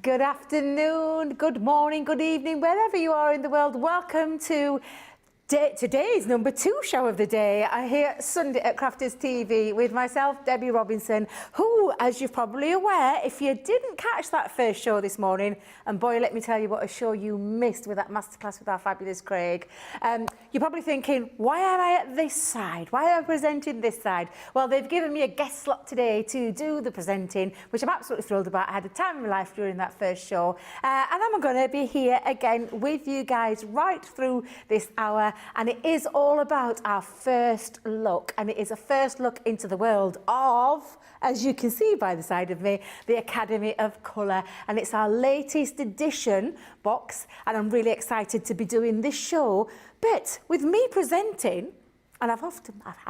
Good afternoon, good morning, good evening, wherever you are in the world. Welcome to today's number 2 show of the day. I here Sunday at Crafters TV with myself, Debbie Robinson, who, as you're probably aware, if you didn't catch that first show this morning, and boy, let me tell you what a show you missed with that masterclass with our fabulous Craig. You're probably thinking, why am I at this side? Why am I presenting this side? Well, they've given me a guest slot today to do the presenting, which I'm absolutely thrilled about. I had a time of my life during that first show, and I'm going to be here again with you guys right through this hour. And it is all about our first look, and it is a first look into the world of, as you can see by the side of me, the Academy of Colour, and it's our latest edition box, and I'm really excited to be doing this show. But with me presenting, and I've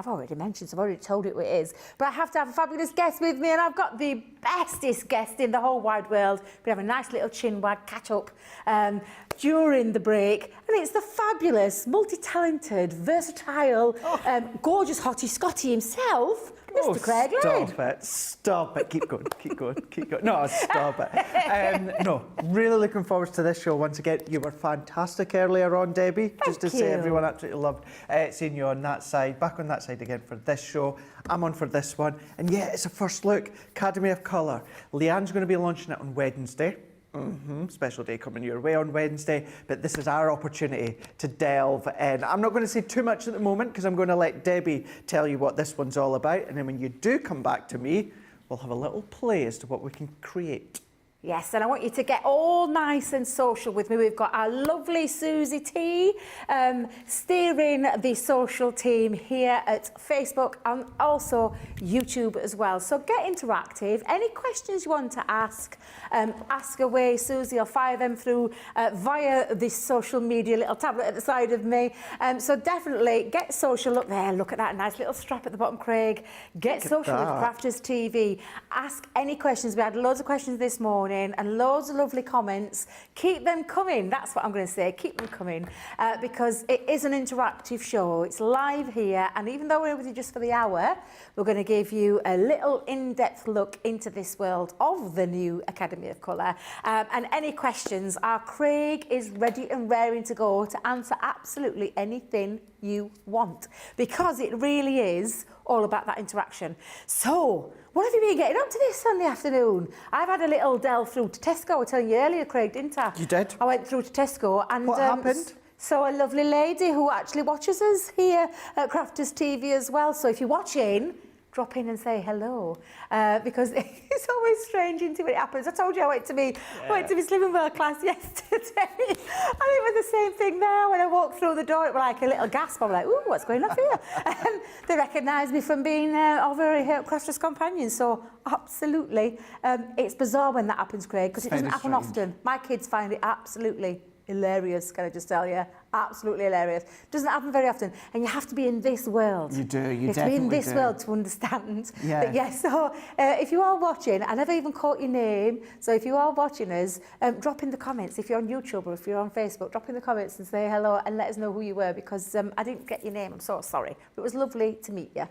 already mentioned, so I've already told you who it is, but I have to have a fabulous guest with me, and I've got the bestest guest in the whole wide world. We have a nice little chin wag catch up during the break, and it's the fabulous, multi-talented, versatile, gorgeous hottie Scotty himself, Mr. Craig Lloyd. Stop it. Keep going, keep going, keep going. No, stop it. No, really looking forward to this show once again. You were fantastic earlier on, Debbie. Just to say, everyone absolutely loved seeing you on that side. Back on that side again for this show. I'm on for this one. And yeah, it's a first look. Academy of Colour. Leanne's going to be launching it on Wednesday. Special day coming your way on Wednesday, but this is our opportunity to delve in. I'm not going to say too much at the moment because I'm going to let Debbie tell you what this one's all about, and then when you do come back to me, we'll have a little play as to what we can create. Yes, and I want you to get all nice and social with me. We've got our lovely Susie T steering the social team here at Facebook and also YouTube as well. So get interactive. Any questions you want to ask away, Susie. I'll fire them through via this social media little tablet at the side of me. So definitely get social. Look there, look at that nice little strap at the bottom, Craig. Get social with Crafters TV. Ask any questions. We had loads of questions this morning, and loads of lovely comments. Keep them coming. That's what I'm going to say. Keep them coming because it is an interactive show. It's live here, and even though we're with you just for the hour, we're going to give you a little in-depth look into this world of the new Academy of Colour. And any questions, our Craig is ready and raring to go to answer absolutely anything you want, because it really is all about that interaction. So, what have you been getting up to this Sunday afternoon? I've had a little delve through to Tesco. I was telling you earlier, Craig, didn't I? You did? I went through to Tesco and... What happened? So a lovely lady who actually watches us here at Crafters TV as well. So if you're watching, drop in and say hello, because it's always strange until it happens. I told you I went to be Slimming World class yesterday, and it was the same thing there. When I walked through the door, it was like a little gasp. I'm like, ooh, what's going on here? They recognised me from being over here at Crafters Companion, so absolutely. It's bizarre when that happens, Craig, because it doesn't happen often. My kids find it absolutely hilarious, can I just tell you? Absolutely hilarious. Doesn't happen very often, and you have to be in this world. You do, you definitely do. have to be in this world to understand. Yeah. But yes, so if you are watching, I never even caught your name, so if you are watching us, drop in the comments. If you're on YouTube or if you're on Facebook, drop in the comments and say hello and let us know who you were, because I didn't get your name. I'm so sorry. But it was lovely to meet you.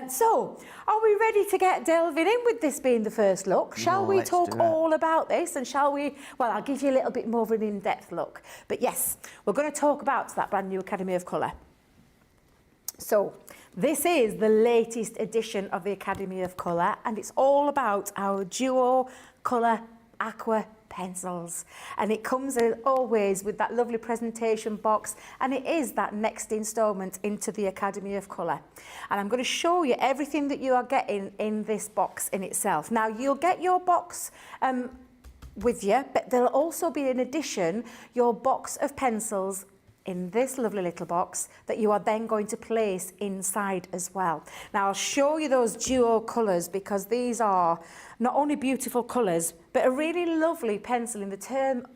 So, are we ready to get delving in with this being the first look? Shall we talk all about this, and shall we? Well, I'll give you a little bit more of an in-depth look. But yes, we're going to talk about that brand new Academy of Colour. So this is the latest edition of the Academy of Colour, and it's all about our duo colour aqua pencils, and it comes as always with that lovely presentation box, and it is that next instalment into the Academy of Colour. And I'm going to show you everything that you are getting in this box in itself. Now, you'll get your box with you, but there'll also be, in addition, your box of pencils in this lovely little box that you are then going to place inside as well. Now, I'll show you those duo colours, because these are not only beautiful colours, but a really lovely pencil in the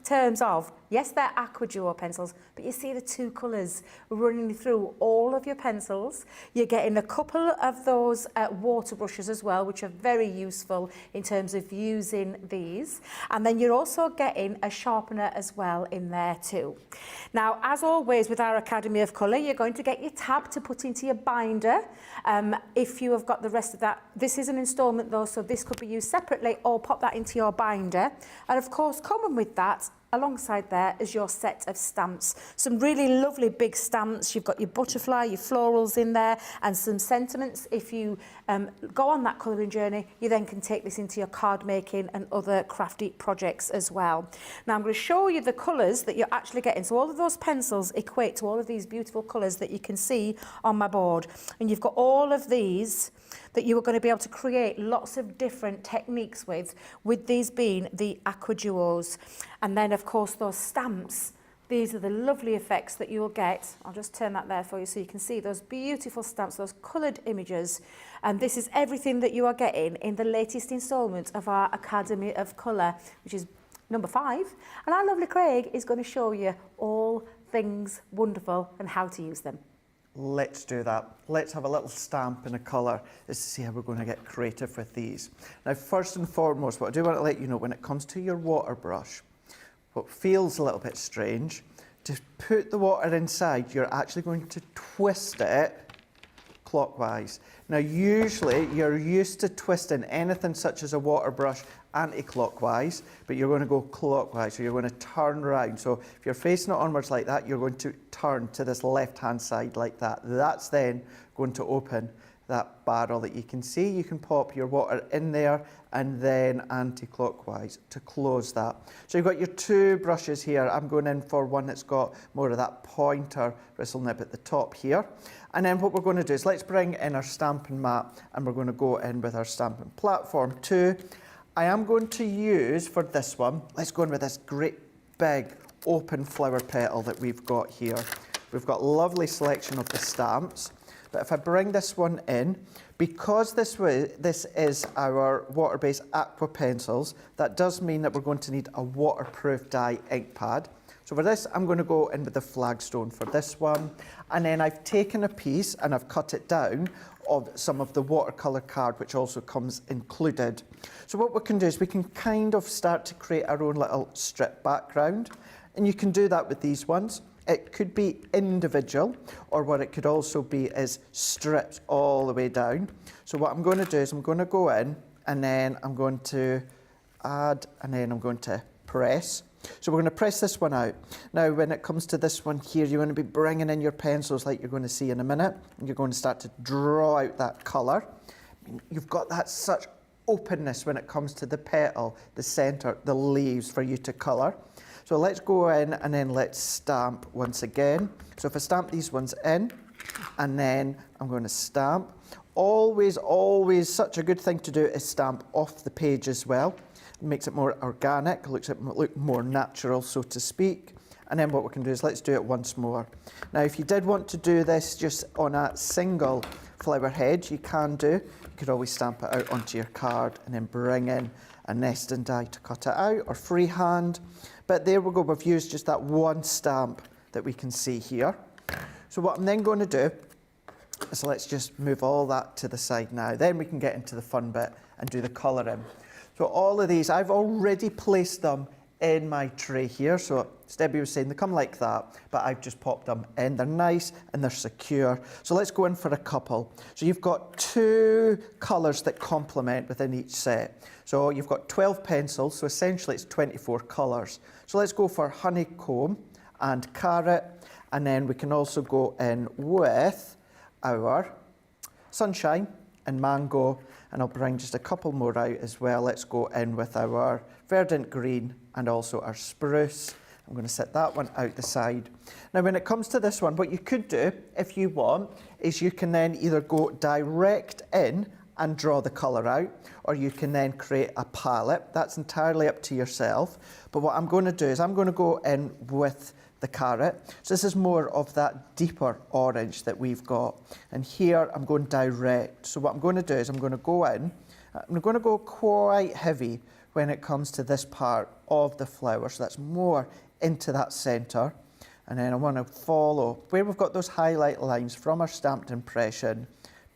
terms of, yes, they're aqua duo pencils, but you see the two colours running through all of your pencils. You're getting a couple of those water brushes as well, which are very useful in terms of using these. And then you're also getting a sharpener as well in there too. Now, as always with our Academy of Colour, you're going to get your tab to put into your binder. If you have got the rest of that, this is an instalment though, so this could be used separately, or pop that into your binder binder. And of course, coming with that, alongside there is your set of stamps. Some really lovely big stamps. You've got your butterfly, your florals in there, and some sentiments. If you go on that colouring journey, you then can take this into your card making and other crafty projects as well. Now I'm going to show you the colours that you're actually getting. So all of those pencils equate to all of these beautiful colours that you can see on my board. And you've got all of these that you are going to be able to create lots of different techniques with these being the Aqua Duos. And then of course those stamps, these are the lovely effects that you will get. I'll just turn that there for you so you can see those beautiful stamps, those coloured images. And this is everything that you are getting in the latest instalment of our Academy of Colour, which is number 5. And our lovely Craig is going to show you all things wonderful and how to use them. Let's do that. Let's have a little stamp and a colour to see how we're going to get creative with these. Now, first and foremost, what I do want to let you know, when it comes to your water brush, what feels a little bit strange, to put the water inside, you're actually going to twist it clockwise. Now, usually you're used to twisting anything such as a water brush anti-clockwise, but you're going to go clockwise, so you're going to turn around. So if you're facing it onwards like that, you're going to turn to this left-hand side like that. That's then going to open that barrel that you can see. You can pop your water in there and then anti-clockwise to close that. So you've got your 2 brushes here. I'm going in for one that's got more of that pointer bristle nib at the top here. And then what we're going to do is let's bring in our stamping mat, and we're going to go in with our stamping platform too. I am going to use, for this one, let's go in with this great big open flower petal that we've got here. We've got a lovely selection of the stamps, but if I bring this one in, because this is our water-based aqua pencils, that does mean that we're going to need a waterproof dye ink pad. So for this, I'm going to go in with the flagstone for this one. And then I've taken a piece and I've cut it down of some of the watercolour card, which also comes included. So what we can do is we can kind of start to create our own little strip background. And you can do that with these ones. It could be individual, or what it could also be is stripped all the way down. So what I'm going to do is I'm going to go in, and then I'm going to add, and then I'm going to press. So we're going to press this one out. Now, when it comes to this one here, you're going to be bringing in your pencils like you're going to see in a minute, and you're going to start to draw out that colour. You've got that such openness when it comes to the petal, the centre, the leaves for you to colour. So let's go in and then let's stamp once again. So if I stamp these ones in, and then I'm going to stamp. Always, always such a good thing to do is stamp off the page as well. It makes it more organic, look more natural, so to speak. And then what we can do is let's do it once more. Now, if you did want to do this just on a single flower head, you can do. You could always stamp it out onto your card and then bring in a nesting die to cut it out, or freehand. But there we go, we've used just that one stamp that we can see here. So what I'm then going to do is let's just move all that to the side now. Then we can get into the fun bit and do the colouring. So all of these, I've already placed them in my tray here. So as Debbie was saying, they come like that, but I've just popped them in. They're nice and they're secure. So let's go in for a couple. So you've got 2 colours that complement within each set. So you've got 12 pencils, so essentially it's 24 colours. So let's go for honeycomb and carrot, and then we can also go in with our sunshine and mango, and I'll bring just a couple more out as well. Let's go in with our verdant green and also our spruce. I'm going to set that one out the side. Now, when it comes to this one, what you could do, if you want, is you can then either go direct in and draw the colour out, or you can then create a palette. That's entirely up to yourself. But what I'm going to do is I'm going to go in with the carrot. So this is more of that deeper orange that we've got. And here I'm going direct. So what I'm going to do is I'm going to go in. I'm going to go quite heavy when it comes to this part of the flower. So that's more into that centre. And then I want to follow where we've got those highlight lines from our stamped impression,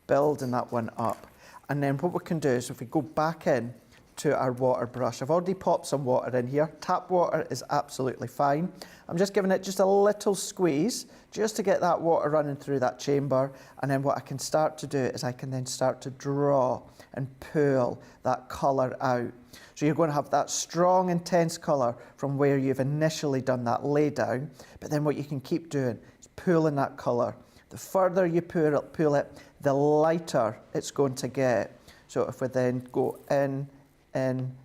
building that one up. And then what we can do is if we go back in to our water brush. I've already popped some water in here. Tap water is absolutely fine. I'm just giving it just a little squeeze just to get that water running through that chamber. And then what I can start to do is I can then start to draw and pull that colour out. So you're going to have that strong, intense colour from where you've initially done that lay down. But then what you can keep doing is pulling that colour. The further you pull it, the lighter it's going to get. So if we then go in, and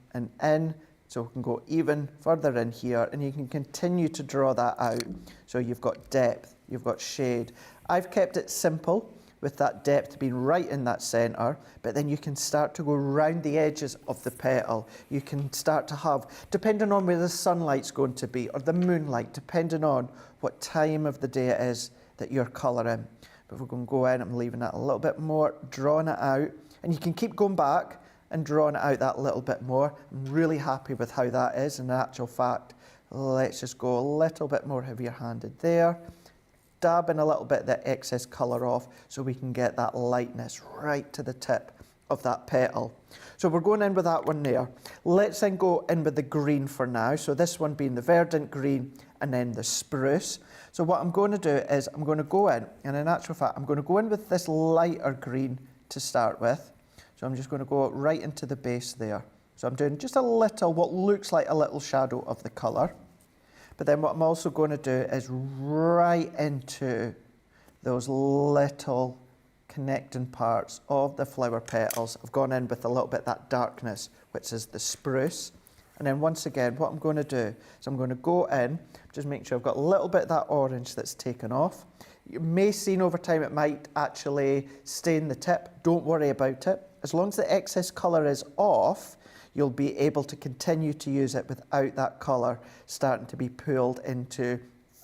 in, so we can go even further in here, and you can continue to draw that out. So you've got depth, you've got shade. I've kept it simple with that depth being right in that centre, but then you can start to go round the edges of the petal. You can start to have, depending on where the sunlight's going to be, or the moonlight, depending on what time of the day it is that you're colouring. But we're going to go in, I'm leaving that a little bit more, drawing it out, and you can keep going back and drawing it out that little bit more. I'm really happy with how that is. In actual fact, let's just go a little bit more heavier handed there. Dabbing a little bit of that excess colour off so we can get that lightness right to the tip of that petal. So we're going in with that one there. Let's then go in with the green for now. So this one being the verdant green and then the spruce. So what I'm going to do is I'm going to go in, and in actual fact, I'm going to go in with this lighter green to start with. So I'm just going to go right into the base there. So I'm doing just a little, what looks like a little shadow of the colour. But then what I'm also going to do is right into those little connecting parts of the flower petals. I've gone in with a little bit of that darkness, which is the spruce. And then once again, what I'm going to do is I'm going to go in, just make sure I've got a little bit of that orange that's taken off. You may see over time it might actually stain the tip. Don't worry about it. As long as the excess colour is off, you'll be able to continue to use it without that colour starting to be pulled into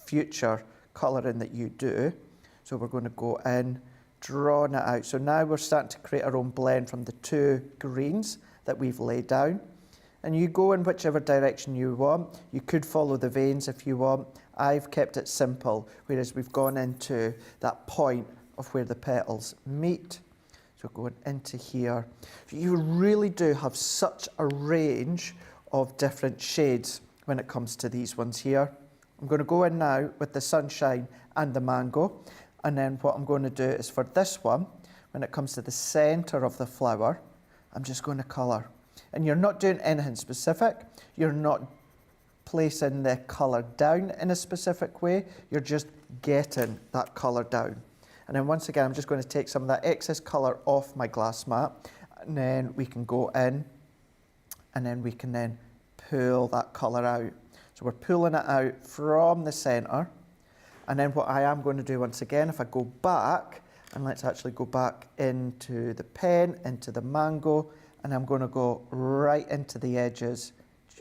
future colouring that you do. So we're going to go in, drawing it out. So now we're starting to create our own blend from the two greens that we've laid down. And you go in whichever direction you want. You could follow the veins if you want. I've kept it simple, whereas we've gone into that point of where the petals meet. So going into here, you really do have such a range of different shades when it comes to these ones here. I'm going to go in now with the sunshine and the mango. And then what I'm going to do is for this one, when it comes to the centre of the flower, I'm just going to colour. And you're not doing anything specific. You're not placing the colour down in a specific way. You're just getting that colour down. And then once again, I'm just going to take some of that excess colour off my glass mat, and then we can go in, and then we can then pull that colour out. So we're pulling it out from the centre. And then what I am going to do once again, if I go back, and let's actually go back into the pen, into the mango, and I'm going to go right into the edges,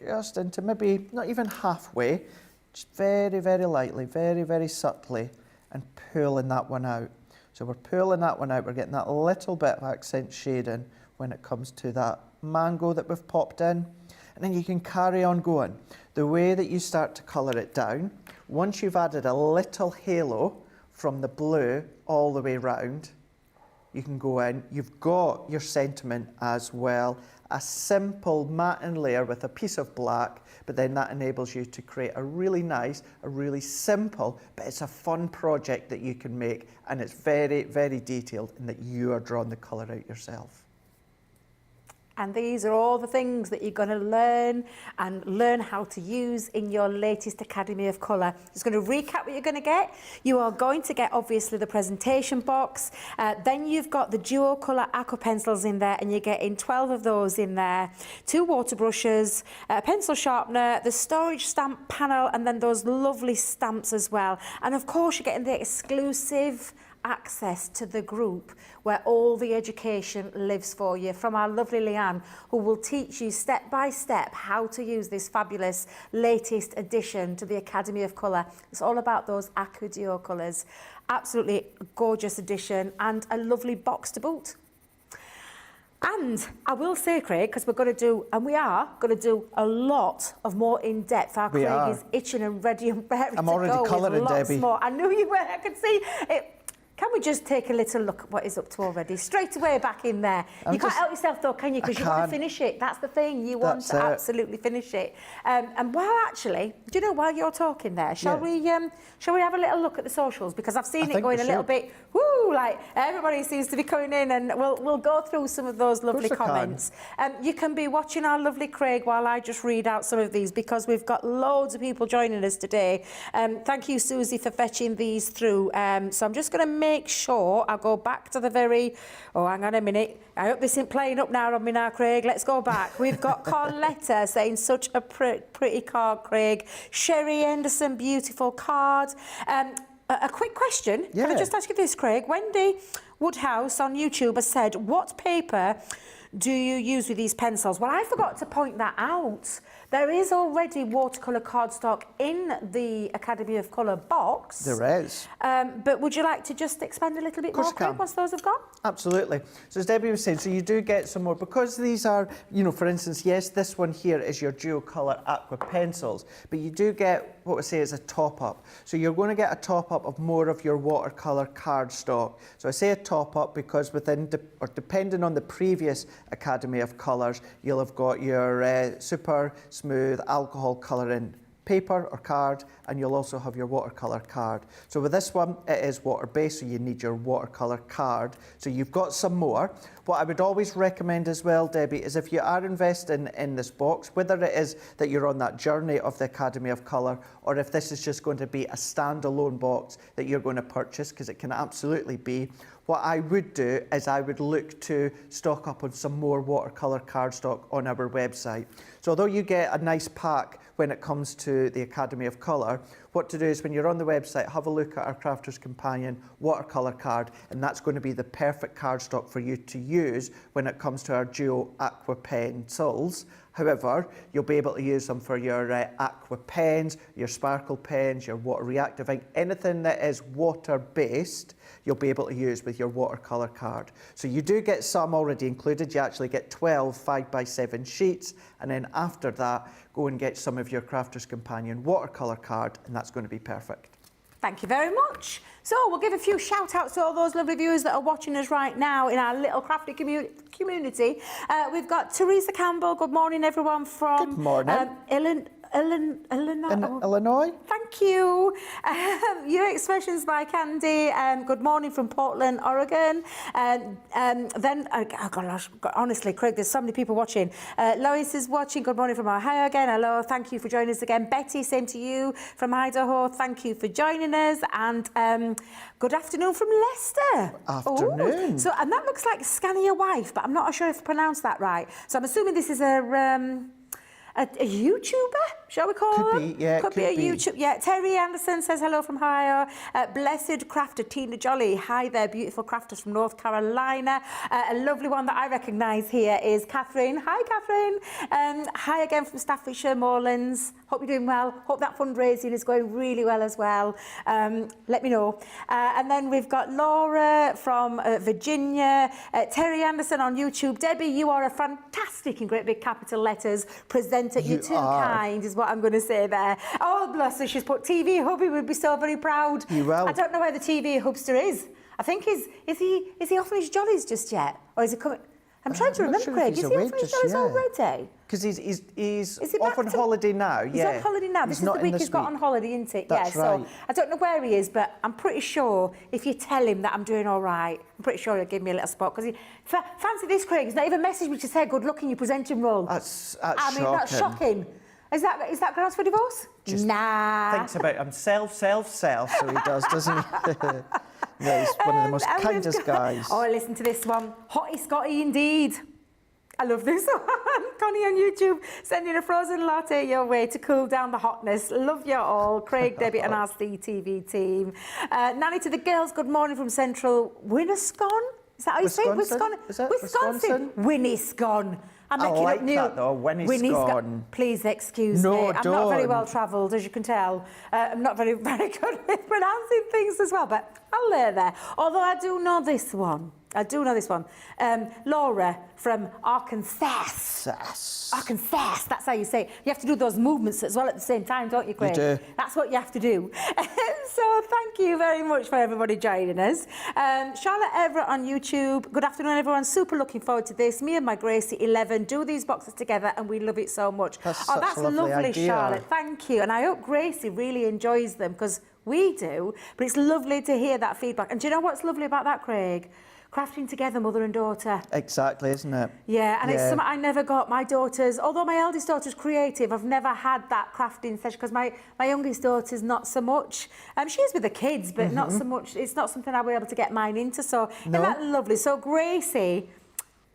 just into maybe not even halfway, just very, very lightly, very, very subtly, and pulling that one out. So we're pulling that one out, we're getting that little bit of accent shading when it comes to that mango that we've popped in. And then you can carry on going. The way that you start to colour it down, once you've added a little halo from the blue all the way round, you can go in, you've got your sentiment as well, a simple matte layer with a piece of black, but then that enables you to create a really nice, a really simple, but it's a fun project that you can make, and it's very, very detailed in that you are drawing the colour out yourself. And these are all the things that you're going to learn how to use in your latest Academy of Colour. Just going to recap what you're going to get. You are going to get, obviously, the presentation box. Then you've got the duo colour aqua pencils in there, and you're getting 12 of those in there. 2 water brushes, a pencil sharpener, the storage stamp panel, and then those lovely stamps as well. And, of course, you're getting the exclusive access to the group where all the education lives for you from our lovely Leanne, who will teach you step by step how to use this fabulous latest addition to the Academy of Colour. It's all about those Aqua Duo colours. Absolutely gorgeous addition, and a lovely box to boot. And I will say, Craig, because we're going to do, and we are going to do a lot of more in-depth. Our Craig is itching and ready and ready to go. I'm already colouring, Debbie. More. I knew you were. I could see it. Can we just take a little look at what he's up to already? Straight away back in there. You can't help yourself though, can you? Because you want to finish it. That's the thing. You want to absolutely finish it. And while you're talking there, shall we have a little look at the socials? Because I've seen it going a little bit, like everybody seems to be coming in, and we'll go through some of those lovely comments. You can be watching our lovely Craig while I just read out some of these, because we've got loads of people joining us today. Thank you, Susie, for fetching these through. So I'm just going to make sure I go back to the hang on a minute. I hope this isn't playing up now on me now, Craig. Let's go back. We've got Carletta saying such a pretty card, Craig. Sherry Anderson, beautiful card. A quick question. Can I just ask you this, Craig? Wendy Woodhouse on YouTube has said, what paper do you use with these pencils? Well, I forgot to point that out. There is already watercolour cardstock in the Academy of Colour box. There is. But would you like to just expand a little bit more, Craig, once those have got? Absolutely. So as Debbie was saying, so you do get some more, because these are, for instance, yes, this one here is your dual colour aqua pencils, but you do get what we say is a top-up. So you're going to get a top-up of more of your watercolour cardstock. So I say a top-up because depending on the previous Academy of Colours, you'll have got your super smooth alcohol colouring paper or card, and you'll also have your watercolour card. So with this one, it is water-based, so you need your watercolour card. So you've got some more. What I would always recommend as well, Debbie, is if you are investing in this box, whether it is that you're on that journey of the Academy of Colour, or if this is just going to be a standalone box that you're going to purchase, because it can absolutely be, what I would do is I would look to stock up on some more watercolour cardstock on our website. So although you get a nice pack when it comes to the Academy of Colour, what to do is when you're on the website, have a look at our Crafter's Companion watercolour card, and that's going to be the perfect cardstock for you to use when it comes to our dual aqua pencils. However, you'll be able to use them for your aqua pens, your sparkle pens, your water reactive ink, anything that is water-based, you'll be able to use with your watercolour card. So you do get some already included. You actually get 12 5x7 sheets, and then after that, go and get some of your Crafter's Companion watercolour card, and that's going to be perfect. Thank you very much. So we'll give a few shout outs to all those lovely viewers that are watching us right now in our little crafty community. We've got Teresa Campbell. Good morning, everyone, from Illinois. Thank you. Your Expressions by Candy. Good morning from Portland, Oregon. Honestly, Craig, there's so many people watching. Lois is watching. Good morning from Ohio again. Hello. Thank you for joining us again. Betty, same to you from Idaho. Thank you for joining us. And good afternoon from Leicester. Afternoon. Ooh. So, and that looks like Scanning Your Wife, but I'm not sure if I pronounced that right. So I'm assuming this is a YouTuber, shall we call her? Could be, yeah. Could be a YouTube. Yeah, Terry Anderson says hello from Ohio. Blessed Crafter, Tina Jolly. Hi there, beautiful crafters from North Carolina. A lovely one that I recognise here is Catherine. Hi, Catherine. Hi again from Staffordshire, Moorlands. Hope you're doing well. Hope that fundraising is going really well as well. Let me know. And then we've got Laura from Virginia. Terry Anderson on YouTube. Debbie, you are a fantastic, in great big capital letters, presenter. You're too kind, is what I'm going to say there. Oh, bless her, she's put TV Hubby would be so very proud. You will. I don't know where the TV Hubster is. I think is he off on his jollies just yet? Or is he coming? I'm trying to remember, Craig. Is he off on his jollies already? Because he's off on holiday now, He's on holiday now. This is the week he's got on holiday, isn't it? That's right. So I don't know where he is, but I'm pretty sure if you tell him that I'm doing all right, I'm pretty sure he'll give me a little spot. Because fancy this, Craig, he's not even messaged me to say good luck in your presenting role. That's That's shocking. Is that grounds for divorce? Just nah. Thinks about himself, so he does, doesn't he? Yeah, he's one of the most kindest guys. Oh, listen to this one. Hottie Scotty indeed. I love this one. Connie on YouTube sending a frozen latte your way to cool down the hotness. Love you all. Craig, Debbie and our CTV team. Nanny to the girls, good morning from Central Winniscon. Is that how you say it? Wisconsin. Winniscon. I'm making up new. That though, Winniscon. Please excuse me. I'm not very well travelled, as you can tell. I'm not very good with pronouncing things as well, but I'll lay there. Although I do know this one. Laura from Arkansas. Arkansas, that's how you say it. You have to do those movements as well at the same time, don't you, Craig? You do. That's what you have to do. So thank you very much for everybody joining us. Charlotte Everett on YouTube. Good afternoon, everyone. Super looking forward to this. Me and my Gracie, 11, do these boxes together and we love it so much. That's that's a lovely idea. Charlotte. Thank you. And I hope Gracie really enjoys them because we do. But it's lovely to hear that feedback. And do you know what's lovely about that, Craig? Crafting together, mother and daughter. Exactly, isn't it? Yeah, and it's something I never got. My daughters, although my eldest daughter's creative, I've never had that crafting session because my youngest daughter's not so much. She is with the kids, but not so much. It's not something I were able to get mine into. So isn't that lovely? So Gracie,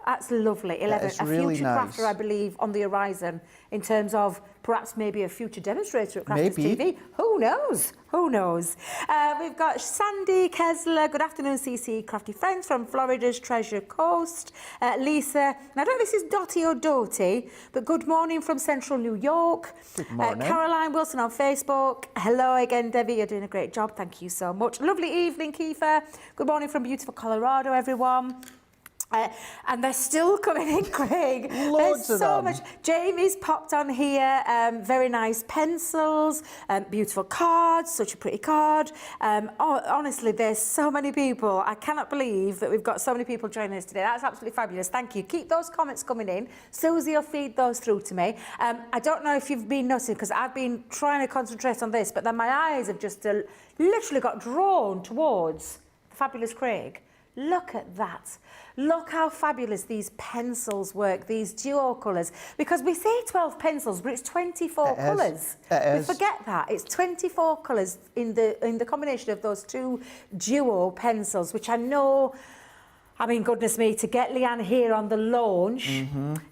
that's lovely. 11, a really future nice. crafter, I believe, on the horizon in terms of perhaps maybe a future demonstrator at Crafters TV. Who knows? Who knows? We've got Sandy Kessler. Good afternoon, CC Crafty Friends from Florida's Treasure Coast. Lisa, and I don't know if this is Dottie or Doty, but good morning from Central New York. Good morning. Caroline Wilson on Facebook. Hello again, Debbie. You're doing a great job. Thank you so much. Lovely evening, Kiefer. Good morning from beautiful Colorado, everyone. And they're still coming in, Craig. Loads There's of so them. much. Jamie's popped on here. Very nice pencils, beautiful cards, such a pretty card. Honestly, there's so many people. I cannot believe that we've got so many people joining us today. That's absolutely fabulous. Thank you. Keep those comments coming in. Susie will feed those through to me. I don't know if you've been noticing, because I've been trying to concentrate on this, but then my eyes have just literally got drawn towards the fabulous Craig. Look at that. Look how fabulous these pencils work, these duo colours. Because we say 12 pencils, but it's 24 colours. We forget that. It's 24 colours in the combination of those two duo pencils, which I know, I mean, goodness me, to get Leanne here on the launch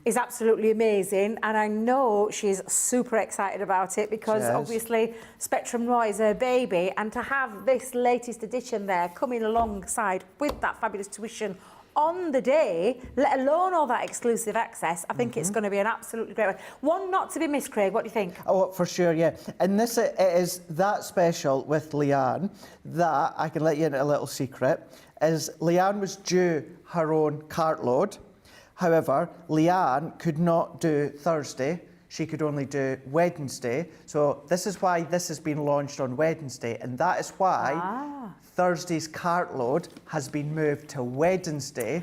is absolutely amazing. And I know she's super excited about it because obviously Spectrum Noir is her baby. And to have this latest edition there coming alongside with that fabulous tuition on the day, let alone all that exclusive access, I think it's going to be an absolutely great one not to be missed, Craig. What do you think? Oh, for sure, yeah. And this it is that special with Leanne that I can let you into a little secret. Is Leanne was due her own cartload. However, Leanne could not do Thursday. She could only do Wednesday. So this is why this has been launched on Wednesday. And that is why Thursday's cartload has been moved to Wednesday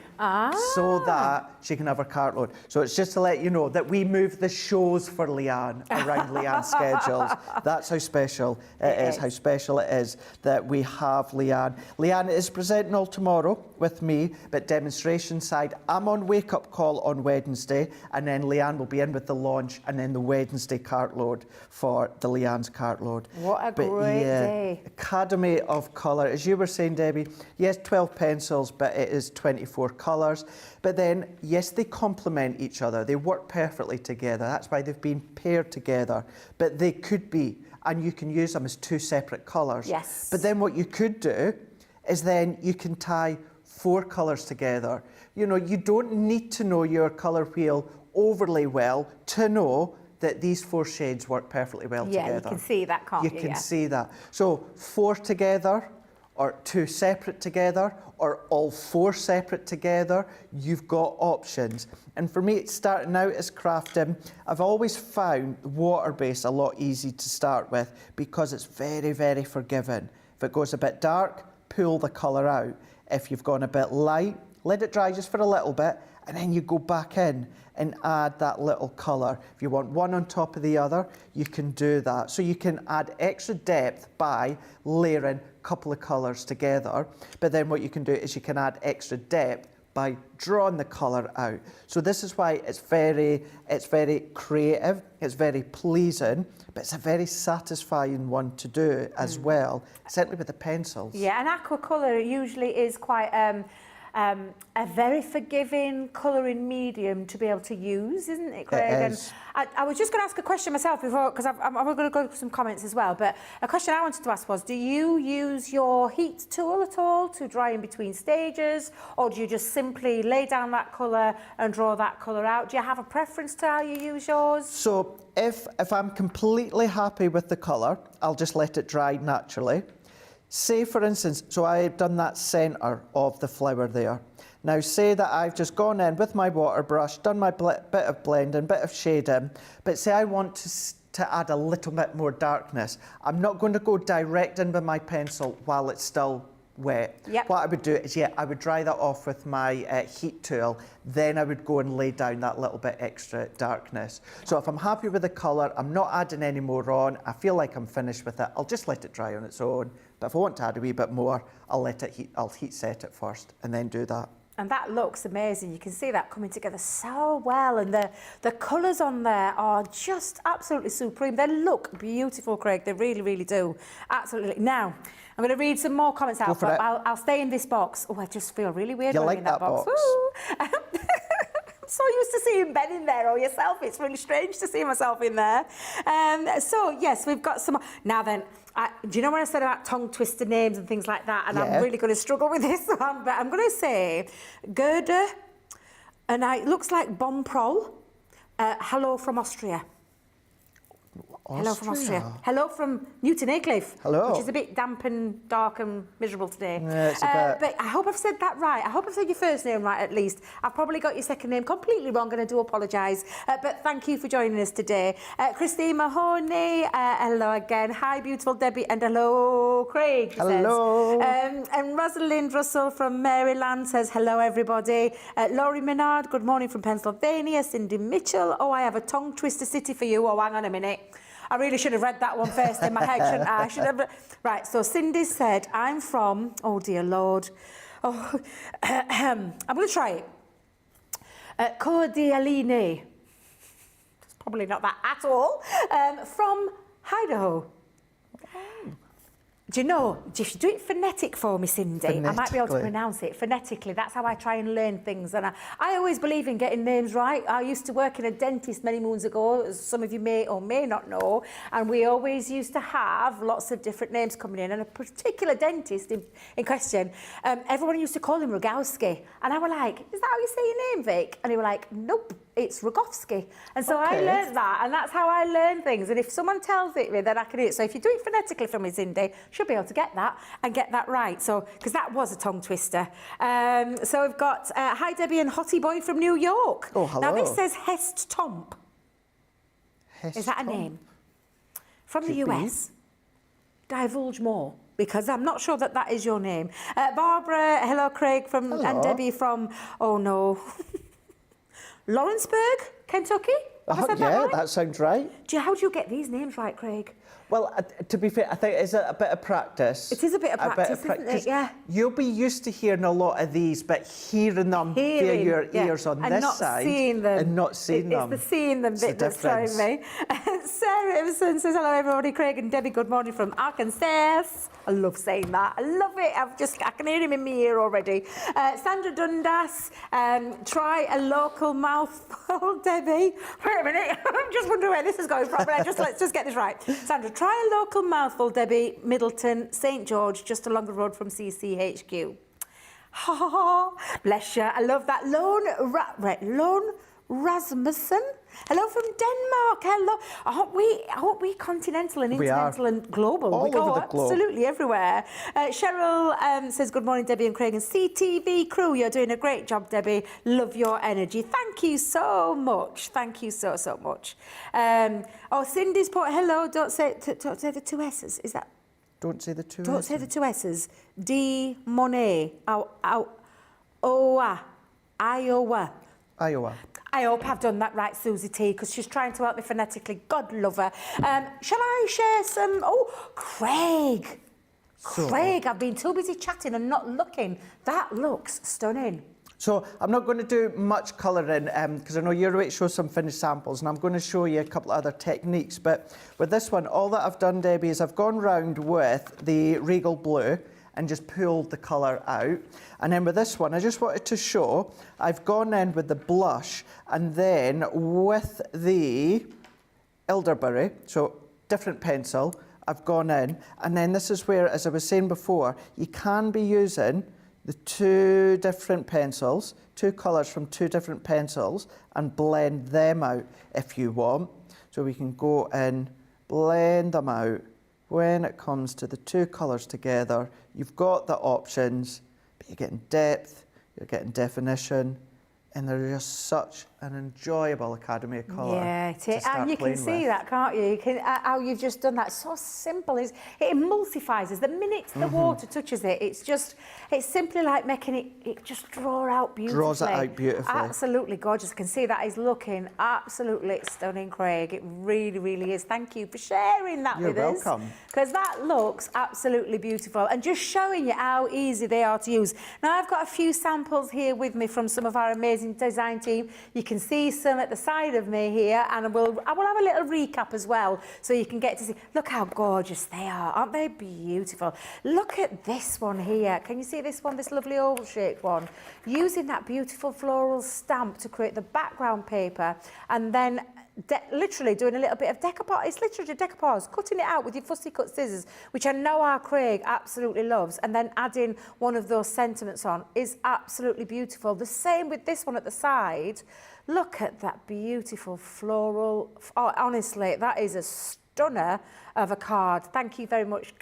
so that she can have her cartload. So it's just to let you know that we move the shows for Leanne around Leanne's schedules. That's how special it is, how special it is that we have Leanne. Leanne is presenting all tomorrow with me, but demonstration side, I'm on Wake Up Call on Wednesday, and then Leanne will be in with the launch and then the Wednesday cartload for the Leanne's cartload. What a great day. Academy of Colour. As you were saying, Debbie, yes, 12 pencils, but it is 24 colours. But then, yes, they complement each other. They work perfectly together. That's why they've been paired together. But they could be, and you can use them as two separate colours. Yes. But then what you could do is then you can tie 4 colours together. You know, you don't need to know your colour wheel overly well to know that these 4 shades work perfectly well together. Yeah, you can see that, can't you? You can see that. So 4 together, or 2 separate together, or all 4 separate together, you've got options. And for me, it's starting out as crafting. I've always found water-based a lot easy to start with because it's very, very forgiving. If it goes a bit dark, pull the colour out. If you've gone a bit light, let it dry just for a little bit, and then you go back in and add that little colour. If you want one on top of the other, you can do that. So you can add extra depth by layering a couple of colours together. But then what you can do is you can add extra depth by drawing the colour out. So this is why it's very creative, it's very pleasing, but it's a very satisfying one to do as well, certainly with the pencils. Yeah, and aqua colour usually is quite a very forgiving colouring medium to be able to use, isn't it, Craig? It is. And I was just going to ask a question myself before, because I'm going to go through some comments as well, but a question I wanted to ask was, do you use your heat tool at all to dry in between stages, or do you just simply lay down that colour and draw that colour out? Do you have a preference to how you use yours? So if I'm completely happy with the colour, I'll just let it dry naturally. say for instance, so I've done that centre of the flower there. Now say that I've just gone in with my water brush, done my bit of blending, bit of shading, but say I want to add a little bit more darkness. I'm not going to go direct in with my pencil while it's still wet. Yep. What I would do is, I would dry that off with my heat tool, then I would go and lay down that little bit extra darkness. So if I'm happy with the colour, I'm not adding any more on, I feel like I'm finished with it, I'll just let it dry on its own. But if I want to add a wee bit more, I'll heat set it first and then do that. And that looks amazing. You can see that coming together so well. And the colours on there are just absolutely supreme. They look beautiful, Craig. They really, really do. Absolutely. Now, I'm going to read some more comments out. But I'll stay in this box. Oh, I just feel really weird like in that box. I'm so used to seeing Ben in there or yourself. It's really strange to see myself in there. So, yes, we've got some... Now then... do you know when I said about tongue twister names and things like that? And I'm really going to struggle with this one, but I'm going to say Gerda, and it looks like Bomprol. Hello from Austria. Hello from Austria. Hello from Newton Aycliffe. Hello. Which is a bit damp and dark and miserable today. Yeah, it's a bit... But I hope I've said that right. I hope I've said your first name right at least. I've probably got your second name completely wrong and I do apologise. But thank you for joining us today. Christine Mahoney, hello again. Hi, beautiful Debbie, and hello, Craig. Hello. And Rosalind Russell from Maryland says hello, everybody. Laurie Menard, good morning from Pennsylvania. Cindy Mitchell, oh, I have a tongue twister city for you. Oh, hang on a minute. I really should have read that one first in my head, shouldn't I? I should have... Right, so Cindy said, I'm from... Oh, dear Lord. Oh, I'm going to try it. Cordialine. It's probably not that at all. From Idaho. Do you know, if you do it phonetic for me, Cindy, I might be able to pronounce it phonetically. That's how I try and learn things. And I always believe in getting names right. I used to work in a dentist many moons ago, as some of you may or may not know, and we always used to have lots of different names coming in. And a particular dentist in question, everyone used to call him Rogowski. And I was like, is that how you say your name, Vic? And he was like, nope, it's Rogowski. And so I learned that, and that's how I learn things. And if someone tells it me, then I can do it. So if you do it phonetically for me, Cindy, should be able to get that and get that right. So, because that was a tongue twister. So we've got, hi Debbie and Hottie Boy from New York. Oh, hello. Now this says Hest Tomp. Is that a name? From the US. Divulge more, because I'm not sure that that is your name. Barbara, hello Craig, and Debbie from, oh no, Lawrenceburg, Kentucky? Have I said that right? That sounds right. How do you get these names right, Craig? Well, to be fair, I think it's a bit of practice. It is a bit of practice, isn't it? Yeah. You'll be used to hearing a lot of these, but hearing them via your ears on this side. And not seeing them. It's the seeing them bit that's throwing me. Sarah Emerson says, hello everybody, Craig and Debbie, good morning from Arkansas. I love saying that. I love it. I can hear him in my ear already. Sandra Dundas, try a local mouthful, Debbie. Wait a minute. I'm just wondering where this is going from. But let's just get this right. Sandra, try a local mouthful, Debbie, Middleton, St George, just along the road from CCHQ. Ha ha ha. Bless you. I love that. Lone Rasmussen. Hello from Denmark. Hello. Aren't we continental and intercontinental and global? All we go over the globe. Absolutely everywhere. Cheryl says, good morning, Debbie and Craig and CTV crew. You're doing a great job, Debbie. Love your energy. Thank you so much. Thank you so much. Cindy's put, hello, don't say the two S's. Is that? Don't say the two S's. Don't say the two S's. D. Monet. Iowa. I hope I've done that right, Susie T, because she's trying to help me phonetically. God love her. Shall I share some... Oh, Craig. Craig, I've been too busy chatting and not looking. That looks stunning. So I'm not going to do much colouring because I know you're about to show some finished samples, and I'm going to show you a couple of other techniques. But with this one, all that I've done, Debbie, is I've gone round with the Regal Blue and just pulled the colour out. And then with this one, I just wanted to show, I've gone in with the blush and then with the elderberry, so different pencil, I've gone in. And then this is where, as I was saying before, you can be using the two different pencils, two colours from two different pencils, and blend them out if you want. So we can go in, blend them out, when it comes to the two colours together, you've got the options, but you're getting depth, you're getting definition, and they're just such an enjoyable Academy of Colour. Yeah, and you can see that, can't you? You can, how you've just done that. So simple. It emulsifies. The minute the water touches it, it's simply like making it just draw out beautifully. Draws it out beautifully. Absolutely gorgeous. I can see that is looking absolutely stunning, Craig. It really, really is. Thank you for sharing that with us. You're welcome. Because that looks absolutely beautiful and just showing you how easy they are to use. Now, I've got a few samples here with me from some of our amazing design team. You can see some at the side of me here, and I will have a little recap as well, so you can get to see. Look how gorgeous they are. Aren't they beautiful? Look at this one here. Can you see this one, this lovely oval-shaped one? Using that beautiful floral stamp to create the background paper, and then literally doing a little bit of decoupage. It's literally decoupage, cutting it out with your fussy cut scissors, which I know our Craig absolutely loves, and then adding one of those sentiments on is absolutely beautiful. The same with this one at the side. Look at that beautiful floral. Oh, honestly, that is a stunner of a card. Thank you very much.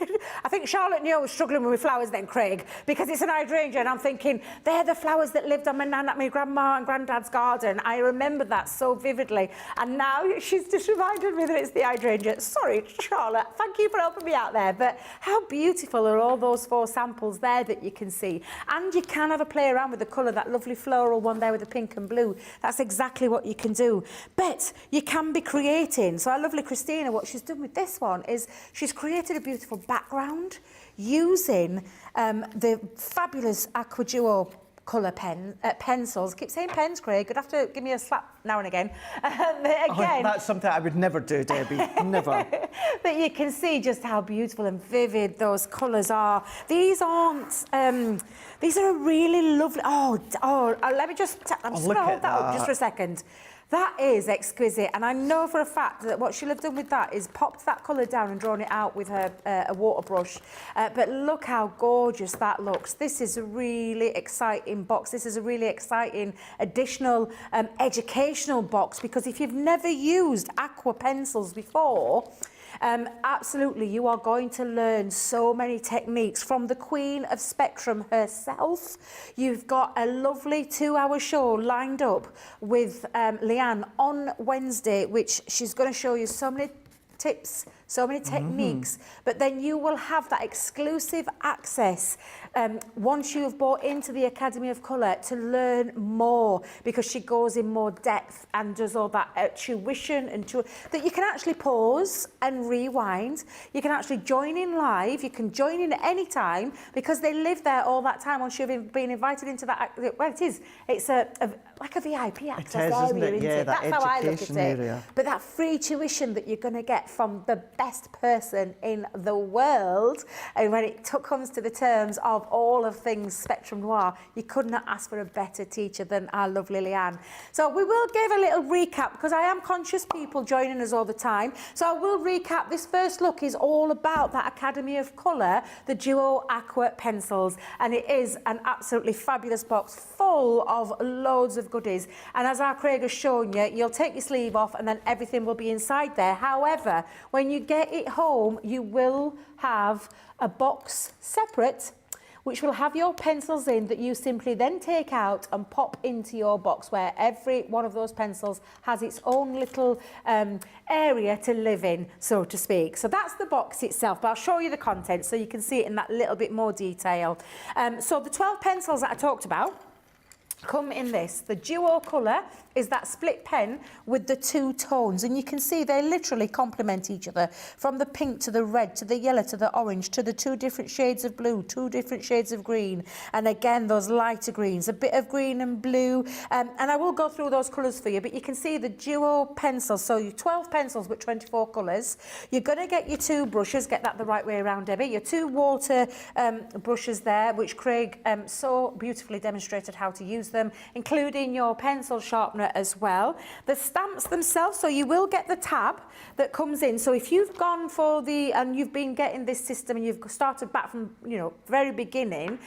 I think Charlotte knew I was struggling with flowers then, Craig, because it's an hydrangea, and I'm thinking, they're the flowers that lived on my grandma and granddad's garden. I remember that so vividly. And now she's just reminded me that it's the hydrangea. Sorry, Charlotte, thank you for helping me out there. But how beautiful are all those 4 samples there that you can see? And you can have a play around with the colour, that lovely floral one there with the pink and blue. That's exactly what you can do. But you can be creating. So our lovely Christina, what she's done with this one is she's created a beautiful background using the fabulous Aqua Duo colour pencils. I keep saying pens, Craig. You'd have to give me a slap now and again. Again, that's something I would never do, Debbie. Never. But you can see just how beautiful and vivid those colours are. These aren't. These are a really lovely. Let me just. I'm just going to hold that up just for a second. That is exquisite, and I know for a fact that what she'll have done with that is popped that colour down and drawn it out with her a water brush. But look how gorgeous that looks. This is a really exciting box. This is a really exciting additional educational box, because if you've never used aqua pencils before, absolutely, you are going to learn so many techniques from the Queen of Spectrum herself. You've got a lovely 2-hour show lined up with Leanne on Wednesday, which she's going to show you so many tips, so many techniques, but then you will have that exclusive access once you have bought into the Academy of Colour to learn more, because she goes in more depth and does all that tuition and that you can actually pause and rewind. You can actually join in live. You can join in at any time, because they live there all that time once you've been invited into that. Well, it's like a VIP access area, isn't it? Yeah, That's how I look at it. Area. But that free tuition that you're going to get from the best person in the world, and when it comes to the terms of all of things Spectrum Noir, you could not ask for a better teacher than our lovely Leanne. So we will give a little recap, because I am conscious people joining us all the time. So I will recap. This first look is all about that Academy of Colour, the Duo Aqua pencils, and it is an absolutely fabulous box full of loads of goodies. And as our Craig has shown you, you'll take your sleeve off and then everything will be inside there. However, when you get it home, you will have a box separate, which will have your pencils in, that you simply then take out and pop into your box, where every one of those pencils has its own little area to live in, so to speak. So that's the box itself, but I'll show you the content so you can see it in that little bit more detail. So the 12 pencils that I talked about come in this. The Duo colour is that split pen with the 2 tones, and you can see they literally complement each other, from the pink to the red to the yellow to the orange to the 2 different shades of blue, 2 different shades of green, and again those lighter greens, a bit of green and blue, and I will go through those colours for you, but you can see the Duo pencils. So you 12 pencils with 24 colours. You're going to get your 2 brushes, get that the right way around, Debbie, your 2 water brushes there, which Craig so beautifully demonstrated how to use use them, including your pencil sharpener as well. The stamps themselves, so you will get the tab that comes in. So if you've gone for and you've been getting this system and you've started back from, very beginning,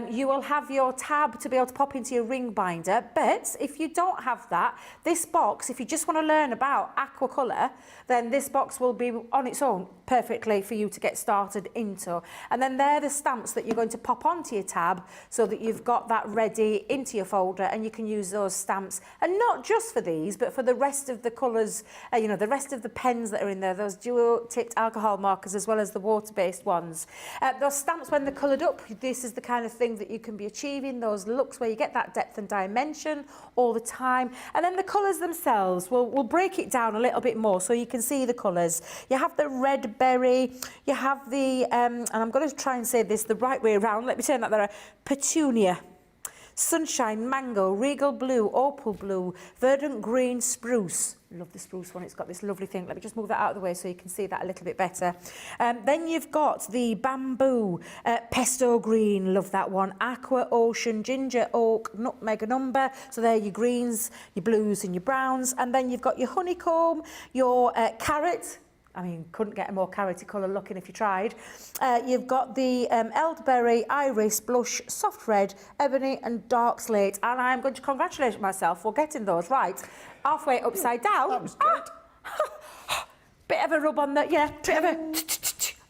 you will have your tab to be able to pop into your ring binder. But if you don't have that, this box, if you just want to learn about aqua colour, then this box will be on its own perfectly for you to get started into. And then they're the stamps that you're going to pop onto your tab so that you've got that ready into your folder, and you can use those stamps, and not just for these, but for the rest of the colours, the rest of the pens that are in there, those dual-tipped alcohol markers as well as the water-based ones. Those stamps, when they're coloured up, this is the kind of thing that you can be achieving, those looks where you get that depth and dimension all the time. And then the colours themselves, we'll break it down a little bit more so you can see the colours. You have the red berry, you have the, and I'm going to try and say this the right way around, let me turn that there, petunia, sunshine, mango, regal blue, opal blue, verdant green, spruce. Love the spruce one, it's got this lovely thing. Let me just move that out of the way so you can see that a little bit better. Then you've got the bamboo, pesto green, love that one, aqua, ocean, ginger, oak, nutmeg and umber. So they're your greens, your blues and your browns. And then you've got your honeycomb, your carrot. I mean, couldn't get a more carroty colour looking if you tried. You've got the elderberry, iris, blush, soft red, ebony and dark slate. And I'm going to congratulate myself for getting those right. Halfway upside down. That was good. Bit of a rub on the, bit of a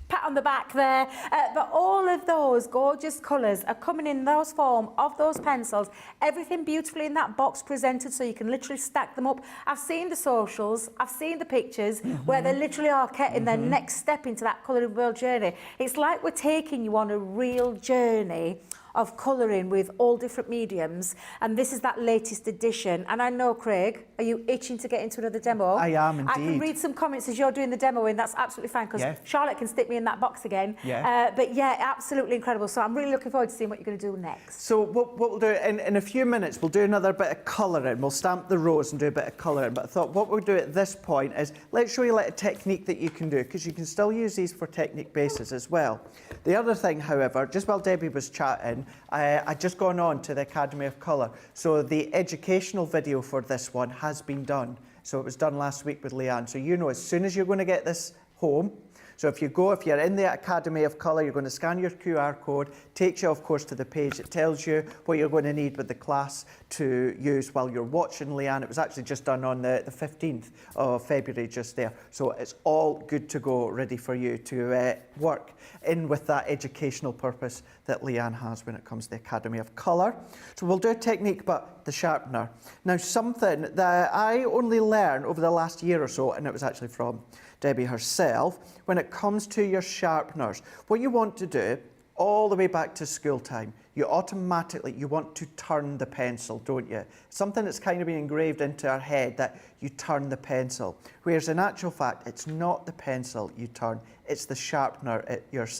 pat on the back there. But all of those gorgeous colours are coming in those form of those pencils. Everything beautifully in that box presented so you can literally stack them up. I've seen the socials, I've seen the pictures where they literally are getting their next step into that colouring world journey. It's like we're taking you on a real journey of colouring with all different mediums, and this is that latest edition. And I know, Craig, are you itching to get into another demo? I am indeed. I can read some comments as you're doing the demo, and that's absolutely fine, because Charlotte can stick me in that box again. But yeah, absolutely incredible. So I'm really looking forward to seeing what you're going to do next. So what we'll do, in a few minutes, we'll do another bit of colouring. We'll stamp the rows and do a bit of colouring. But I thought what we'll do at this point is, let's show you a technique that you can do, because you can still use these for technique bases as well. The other thing, however, just while Debbie was chatting, I'd just gone on to the Academy of Colour. So the educational video for this one has been done. So it was done last week with Leanne. So as soon as you're going to get this home, so if you're in the Academy of Colour, you're going to scan your QR code, takes you, of course, to the page. It tells you what you're going to need with the class to use while you're watching Leanne. It was actually just done on the 15th of February just there. So it's all good to go, ready for you to work in with that educational purpose that Leanne has when it comes to the Academy of Colour. So we'll do a technique, but the sharpener. Now, something that I only learned over the last year or so, and it was actually from Debbie herself, when it comes to your sharpeners, what you want to do all the way back to school time, you want to turn the pencil, don't you? Something that's kind of been engraved into our head, that you turn the pencil. Whereas in actual fact, it's not the pencil you turn, it's the sharpener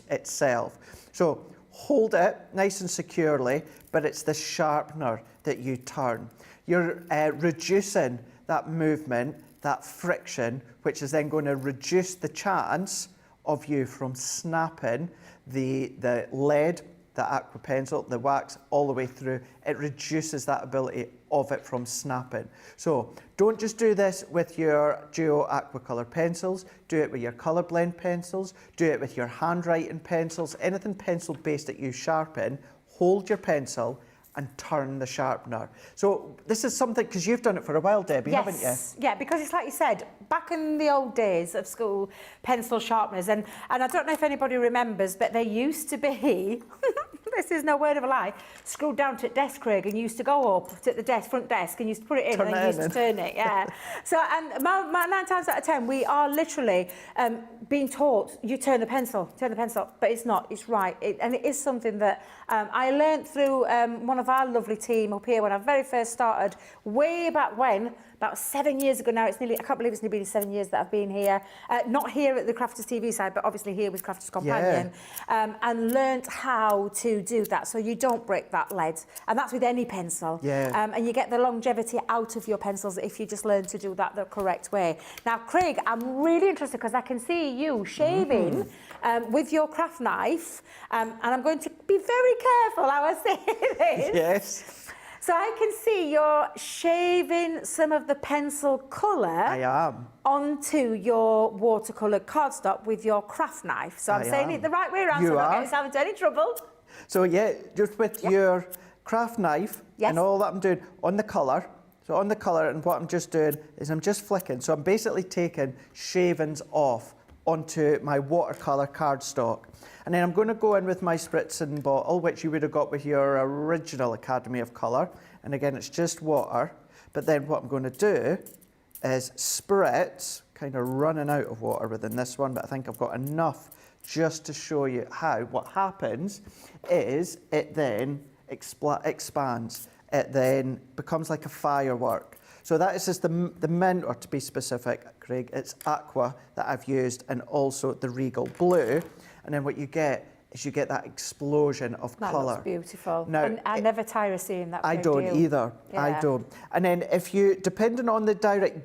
itself. So hold it nice and securely, but it's the sharpener that you turn. You're reducing that movement, that friction, which is then going to reduce the chance of you from snapping the lead, the aqua pencil, the wax, all the way through. It reduces that ability of it from snapping. So don't just do this with your duo aqua colour pencils, do it with your colour blend pencils, do it with your handwriting pencils, anything pencil based that you sharpen. Hold your pencil and turn the sharpener. So this is something, because you've done it for a while, Debbie, haven't you? Yeah, because it's like you said, back in the old days of school, pencil sharpeners, and I don't know if anybody remembers, but there used to be, this is no word of a lie, screwed down to the desk, Craig, and used to go up to the front desk, and used to put it in, and then used to turn it, So, and 9 times out of 10, we are literally being taught, you turn the pencil, but it's not, it's right. And it is something that I learned through one of our lovely team up here when I very first started, way back when, about 7 years ago now. It's nearly, I can't believe it's nearly 7 years that I've been here. Not here at the Crafters TV side, but obviously here with Crafters Companion, and learnt how to do that so you don't break that lead. And that's with any pencil. And you get the longevity out of your pencils if you just learn to do that the correct way. Now, Craig, I'm really interested because I can see you shaving with your craft knife, and I'm going to be very careful how I say this. So I can see you're shaving some of the pencil colour. I am. Onto your watercolour cardstock with your craft knife. So I'm saying it the right way around, so I don't get myself into any trouble. So yeah, just with your craft knife and all that I'm doing on the colour. So on the colour, and what I'm just doing is I'm just flicking. So I'm basically taking shavings off onto my watercolour cardstock. And then I'm going to go in with my spritzing bottle, which you would have got with your original Academy of Colour. And again, it's just water. But then what I'm going to do is spritz, kind of running out of water within this one, but I think I've got enough just to show you how. What happens is it then expands. It then becomes like a firework. So that is just the mint, or to be specific, Craig, it's aqua that I've used, and also the Regal Blue. And then what you get is you get that explosion of colour. That looks beautiful. Now, and I never tire of seeing that. I don't either. Yeah. I don't. And then if you, depending on the direct,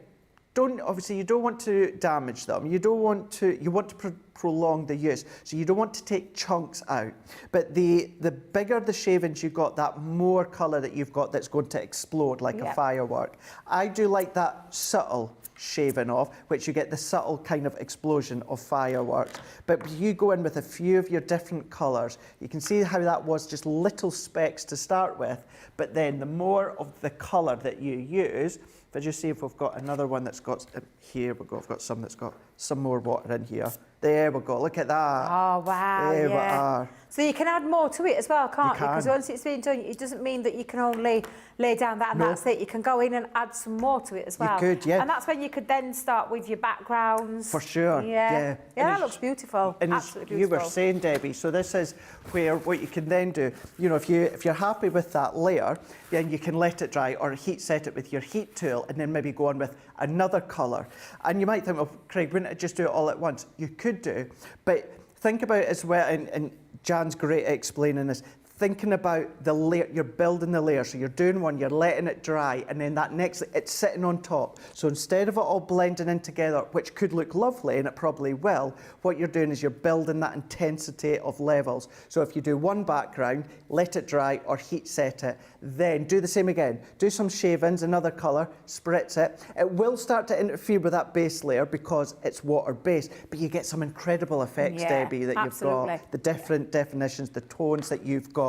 obviously you don't want to damage them. You want to prolong the use. So you don't want to take chunks out. But the bigger the shavings you got, that more colour that you've got that's going to explode like a firework. I do like that subtle shaving off, which you get the subtle kind of explosion of fireworks. But you go in with a few of your different colours. You can see how that was just little specks to start with, but then the more of the colour that you use, if I just see if we've got another one that's got, here we go, I've got some that's got some more water in here. There we go, look at that. Oh, wow, there we are. So you can add more to it as well, can't you? Because once it's been done, it doesn't mean that you can only lay down that and that's it. You can go in and add some more to it as well. You could, yeah. And that's when you could then start with your backgrounds. For sure, yeah. Yeah, that looks beautiful, and absolutely beautiful. beautiful. You were saying, Debbie, so this is where what you can then do, you know, if you're happy with that layer, then you can let it dry or heat set it with your heat tool and then maybe go on with another colour. And you might think, well, Craig, wouldn't it just do it all at once? You could do, but think about it as well, and Jan's great at explaining this, thinking about the layer, you're building the layer. So you're doing one, you're letting it dry, and then that next, it's sitting on top. So instead of it all blending in together, which could look lovely, and it probably will, what you're doing is you're building that intensity of levels. So if you do one background, let it dry or heat set it, then do the same again. Do some shavings, another colour, spritz it. It will start to interfere with that base layer because it's water-based, but you get some incredible effects, Debbie, that you've got. The different definitions, the tones that you've got.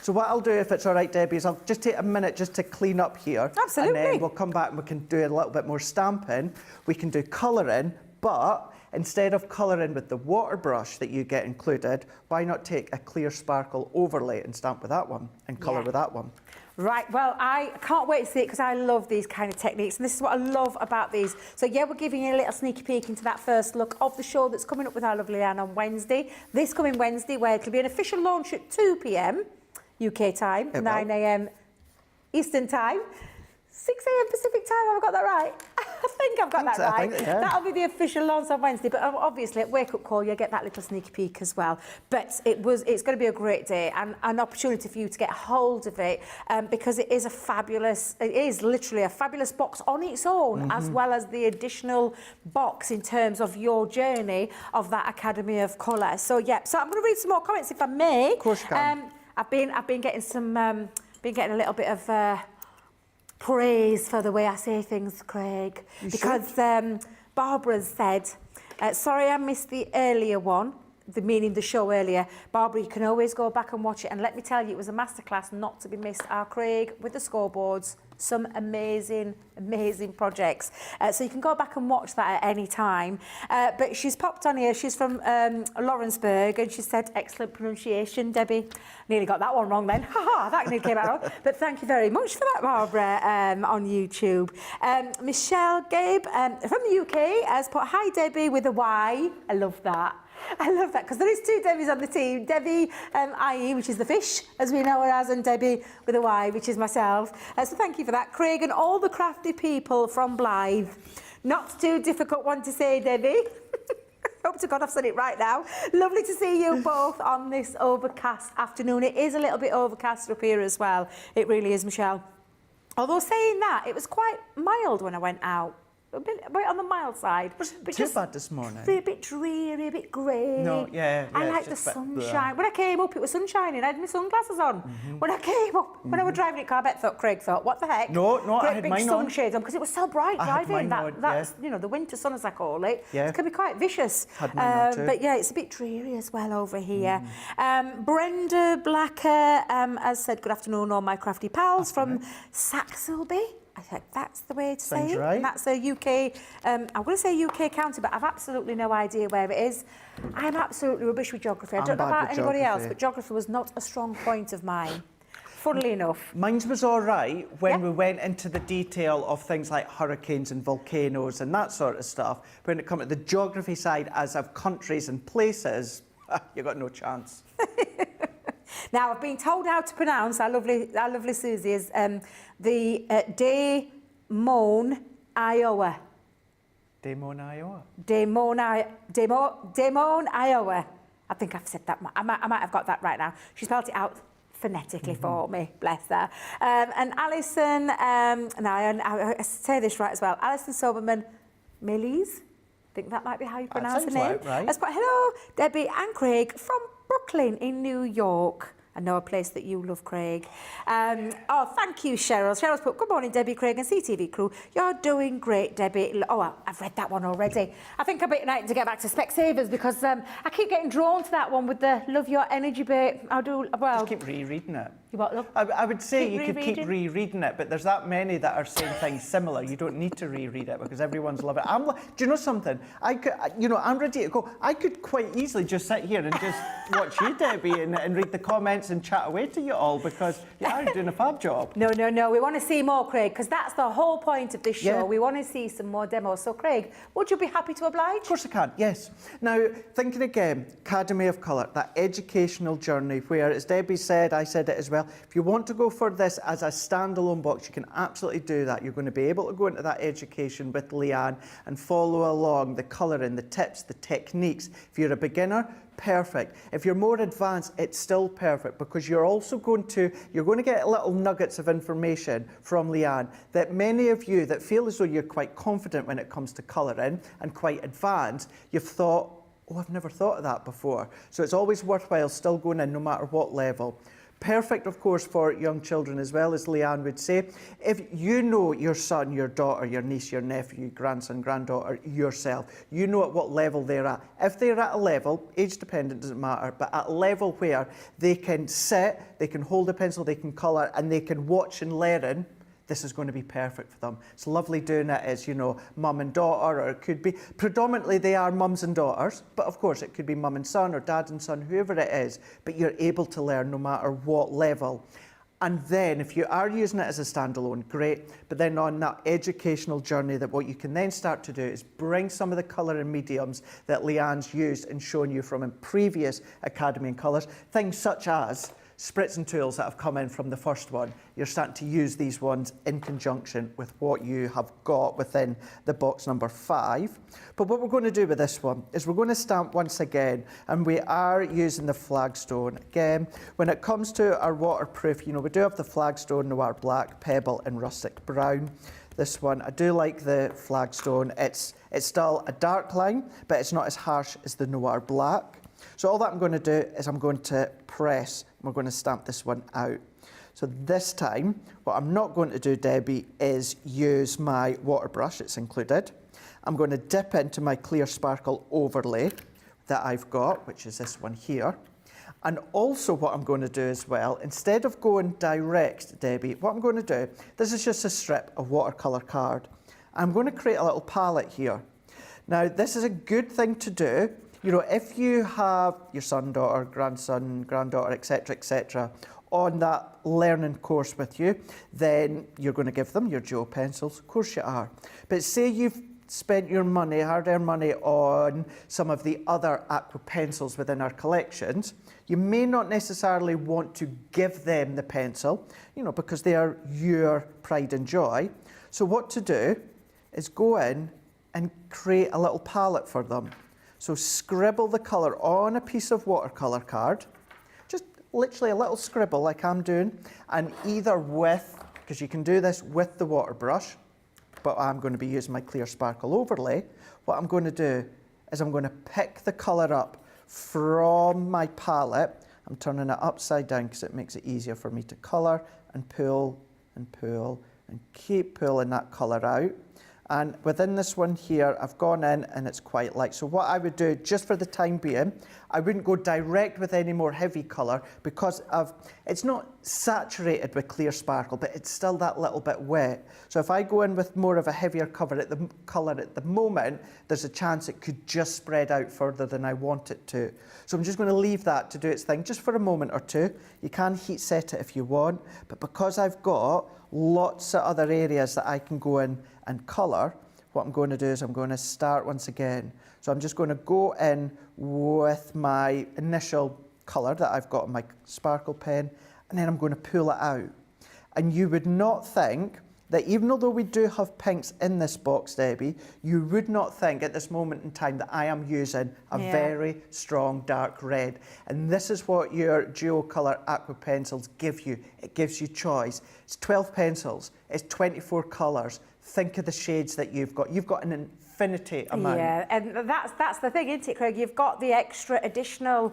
So what I'll do, if it's all right, Debbie, is I'll just take a minute just to clean up here. Absolutely. And then we'll come back and we can do a little bit more stamping. We can do colouring, but instead of colouring with the water brush that you get included, why not take a clear sparkle overlay and stamp with that one and colour with that one? Right, well, I can't wait to see it because I love these kind of techniques, and this is what I love about these. So yeah, we're giving you a little sneaky peek into that first look of the show that's coming up with our lovely Anne on Wednesday. This coming Wednesday, where it'll be an official launch at 2 p.m. UK time, 9 a.m. Eastern time. 6 a.m. Pacific time, have I got that right? I think I've got that right. That'll be the official launch on Wednesday, but obviously at Wake Up Call you'll get that little sneaky peek as well. But it's going to be a great day and an opportunity for you to get hold of it because it is literally a fabulous box on its own, as well as the additional box in terms of your journey of that Academy of Colour. So yeah, so I'm going to read some more comments if I may. Of course you can. I've been getting some, been getting a little bit of praise for the way I say things, Craig. Because Barbara said, sorry I missed the earlier one, meaning the show earlier. Barbara, you can always go back and watch it. And let me tell you, it was a masterclass not to be missed. Our Craig with the scoreboards, some amazing, amazing projects. So you can go back and watch that at any time. But she's popped on here. She's from Lawrenceburg, and she said, excellent pronunciation, Debbie. Nearly got that one wrong then. That nearly came out wrong. But thank you very much for that, Barbara, on YouTube. Michelle Gabe from the UK has put, hi, Debbie, with a Y. I love that. I love that, because there is two Debbies on the team. Debbie, IE, which is the fish, as we know her as, and Debbie with a Y, which is myself. So thank you for that. Craig and all the crafty people from Blythe. Not too difficult one to say, Debbie. Hope to God I've said it right now. Lovely to see you both on this overcast afternoon. It is a little bit overcast up here as well. It really is, Michelle. Although saying that, it was quite mild when I went out. a bit on the mild side. Wasn't too bad this morning. A bit dreary, a bit grey. No, yeah. I like the sunshine. When I came up, it was sunshining. I had my sunglasses on. When I came up, when I was driving it, Craig thought, what the heck? No, I had big mine on. sunshades on because it was so bright driving. That's yeah. the winter sun, as I call it. Yeah. It can be quite vicious. Had mine on too. But yeah, it's a bit dreary as well over here. Brenda Blacker has said, good afternoon, all my crafty pals from Saxilby. I think that's the way to say it. Right. And that's a UK, I'm going to say UK county, but I've absolutely no idea where it is. I'm absolutely rubbish with geography. I don't know about anybody else, but geography was not a strong point of mine, funnily enough. Mine was all right when we went into the detail of things like hurricanes and volcanoes and that sort of stuff. When it comes to the geography side, as of countries and places, you got no chance. Now, I've been told how to pronounce, our lovely Susie, is the Des Moines, Iowa. Des Moines, Iowa? Des Moines, Iowa. I think I've said that. I might have got that right now. She spelled it out phonetically for me, bless her. And Alison, now I say this right as well, Alison Soberman Millies. I think that might be how you pronounce her name. Right. Has put, hello, Debbie and Craig from Brooklyn in New York. I know a place that you love, Craig. Oh, thank you, Cheryl. Cheryl's put, good morning, Debbie, Craig and CTV crew. You're doing great, Debbie. Oh, I've read that one already. I think I better need to get back to Specsavers because I keep getting drawn to that one with the love your energy bit. I do, well. Just keep rereading it. You what, love? I would say Keep you could keep rereading it, but there's that many that are saying things similar. You don't need to reread it because everyone's loving it. Do you know something? I'm ready to go. I could quite easily just sit here and just watch you, Debbie, and read the comments and chat away to you all because you are doing a fab job. No. We want to see more, Craig, because that's the whole point of this show. Yeah. We want to see some more demos. So, Craig, would you be happy to oblige? Of course I can, yes. Now, thinking again, Academy of Colour, that educational journey where, as Debbie said, I said it as well, if you want to go for this as a standalone box, you can absolutely do that. You're going to be able to go into that education with Leanne and follow along the colouring, the tips, the techniques. If you're a beginner, perfect. If you're more advanced, it's still perfect because you're going to get little nuggets of information from Leanne that many of you that feel as though you're quite confident when it comes to colouring and quite advanced, you've thought, oh, I've never thought of that before. So it's always worthwhile still going in no matter what level. Perfect, of course, for young children as well, as Leanne would say. If you know your son, your daughter, your niece, your nephew, grandson, granddaughter, yourself, you know at what level they're at. If they're at a level, age dependent doesn't matter, but at a level where they can sit, they can hold a pencil, they can colour, and they can watch and learn, this is going to be perfect for them. It's lovely doing it as, mum and daughter, or it could be, predominantly they are mums and daughters, but of course it could be mum and son or dad and son, whoever it is, but you're able to learn no matter what level. And then if you are using it as a standalone, great, but then on that educational journey that what you can then start to do is bring some of the colouring mediums that Leanne's used and shown you from in previous Academy in Colours, things such as spritzing tools that have come in from the first one. You're starting to use these ones in conjunction with what you have got within the box number 5. But what we're going to do with this one is we're going to stamp once again, and we are using the flagstone. Again, when it comes to our waterproof, we do have the flagstone, noir black, pebble and rustic brown. This one, I do like the flagstone. It's still a dark line, but it's not as harsh as the noir black. So all that I'm going to do is I'm going to press, and we're going to stamp this one out. So this time, what I'm not going to do, Debbie, is use my water brush, it's included. I'm going to dip into my clear sparkle overlay that I've got, which is this one here. And also what I'm going to do as well, instead of going direct, Debbie, what I'm going to do, this is just a strip of watercolour card. I'm going to create a little palette here. Now, this is a good thing to do. If you have your son, daughter, grandson, granddaughter, etc., on that learning course with you, then you're going to give them your gel pencils. Of course you are. But say you've spent your money, hard-earned money, on some of the other aqua pencils within our collections, you may not necessarily want to give them the pencil, because they are your pride and joy. So what to do is go in and create a little palette for them. So scribble the colour on a piece of watercolour card, just literally a little scribble like I'm doing, and either with, because you can do this with the water brush, but I'm going to be using my clear sparkle overlay. What I'm going to do is I'm going to pick the colour up from my palette. I'm turning it upside down because it makes it easier for me to colour, and pull and pull and keep pulling that colour out. And within this one here, I've gone in and it's quite light. So what I would do, just for the time being, I wouldn't go direct with any more heavy colour because it's not saturated with clear sparkle, but it's still that little bit wet. So if I go in with more of a heavier colour at the moment, there's a chance it could just spread out further than I want it to. So I'm just going to leave that to do its thing just for a moment or two. You can heat set it if you want, but because I've got lots of other areas that I can go in and colour, what I'm going to do is I'm going to start once again. So I'm just going to go in with my initial colour that I've got on my sparkle pen, and then I'm going to pull it out. And you would not think that even though we do have pinks in this box, Debbie, you would not think at this moment in time that I am using a very strong dark red. And this is what your duo colour aqua pencils give you. It gives you choice. It's 12 pencils, it's 24 colours. Think of the shades that you've got. You've got an infinity amount. Yeah, and that's the thing, isn't it, Craig? You've got the extra additional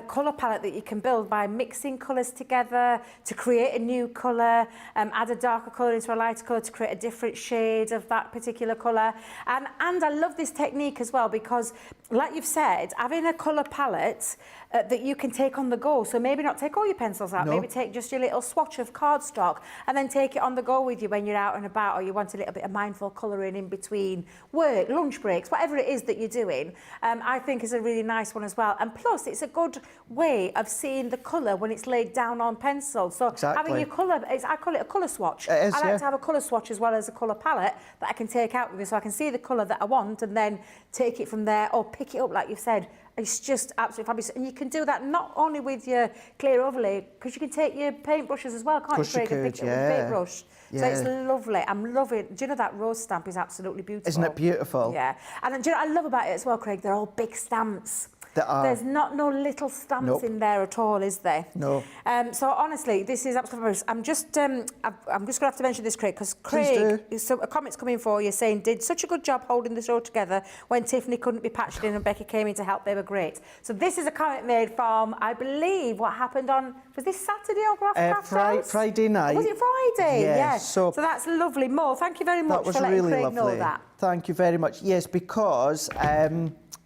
colour palette that you can build by mixing colours together to create a new colour, add a darker colour into a lighter colour to create a different shade of that particular colour. And I love this technique as well because, like you've said, having a colour palette that you can take on the go. So maybe not take all your pencils out, maybe take just your little swatch of cardstock and then take it on the go with you when you're out and about, or you want a little bit of mindful colouring in between work, lunch breaks, whatever it is that you're doing. I think is a really nice one as well. And plus, it's a good way of seeing the colour when it's laid down on pencil. So having your colour, I call it a colour swatch. It is, I like to have a colour swatch as well as a colour palette that I can take out with me so I can see the colour that I want and then take it from there or pick it up, like you've said. It's just absolutely fabulous. And you can do that not only with your clear overlay, because you can take your paintbrushes as well, can't you, Craig? And pick it up with a paintbrush. Yeah. So it's lovely. I'm loving it. Do you know that rose stamp is absolutely beautiful? Isn't it beautiful? Yeah. And do you know what I love about it as well, Craig? They're all big stamps. There's no little stamps in there at all, is there? No. So honestly, this is absolutely fabulous. I'm just going to have to mention this, Craig, because Craig, a comment's coming for you saying, did such a good job holding the show together when Tiffany couldn't be patched in and Becky came in to help. They were great. So this is a comment made from, I believe, what happened on, was this Saturday or Friday night. Was it Friday? Yes. So that's lovely. Mo, thank you very much for letting Craig know that. Thank you very much. Yes, because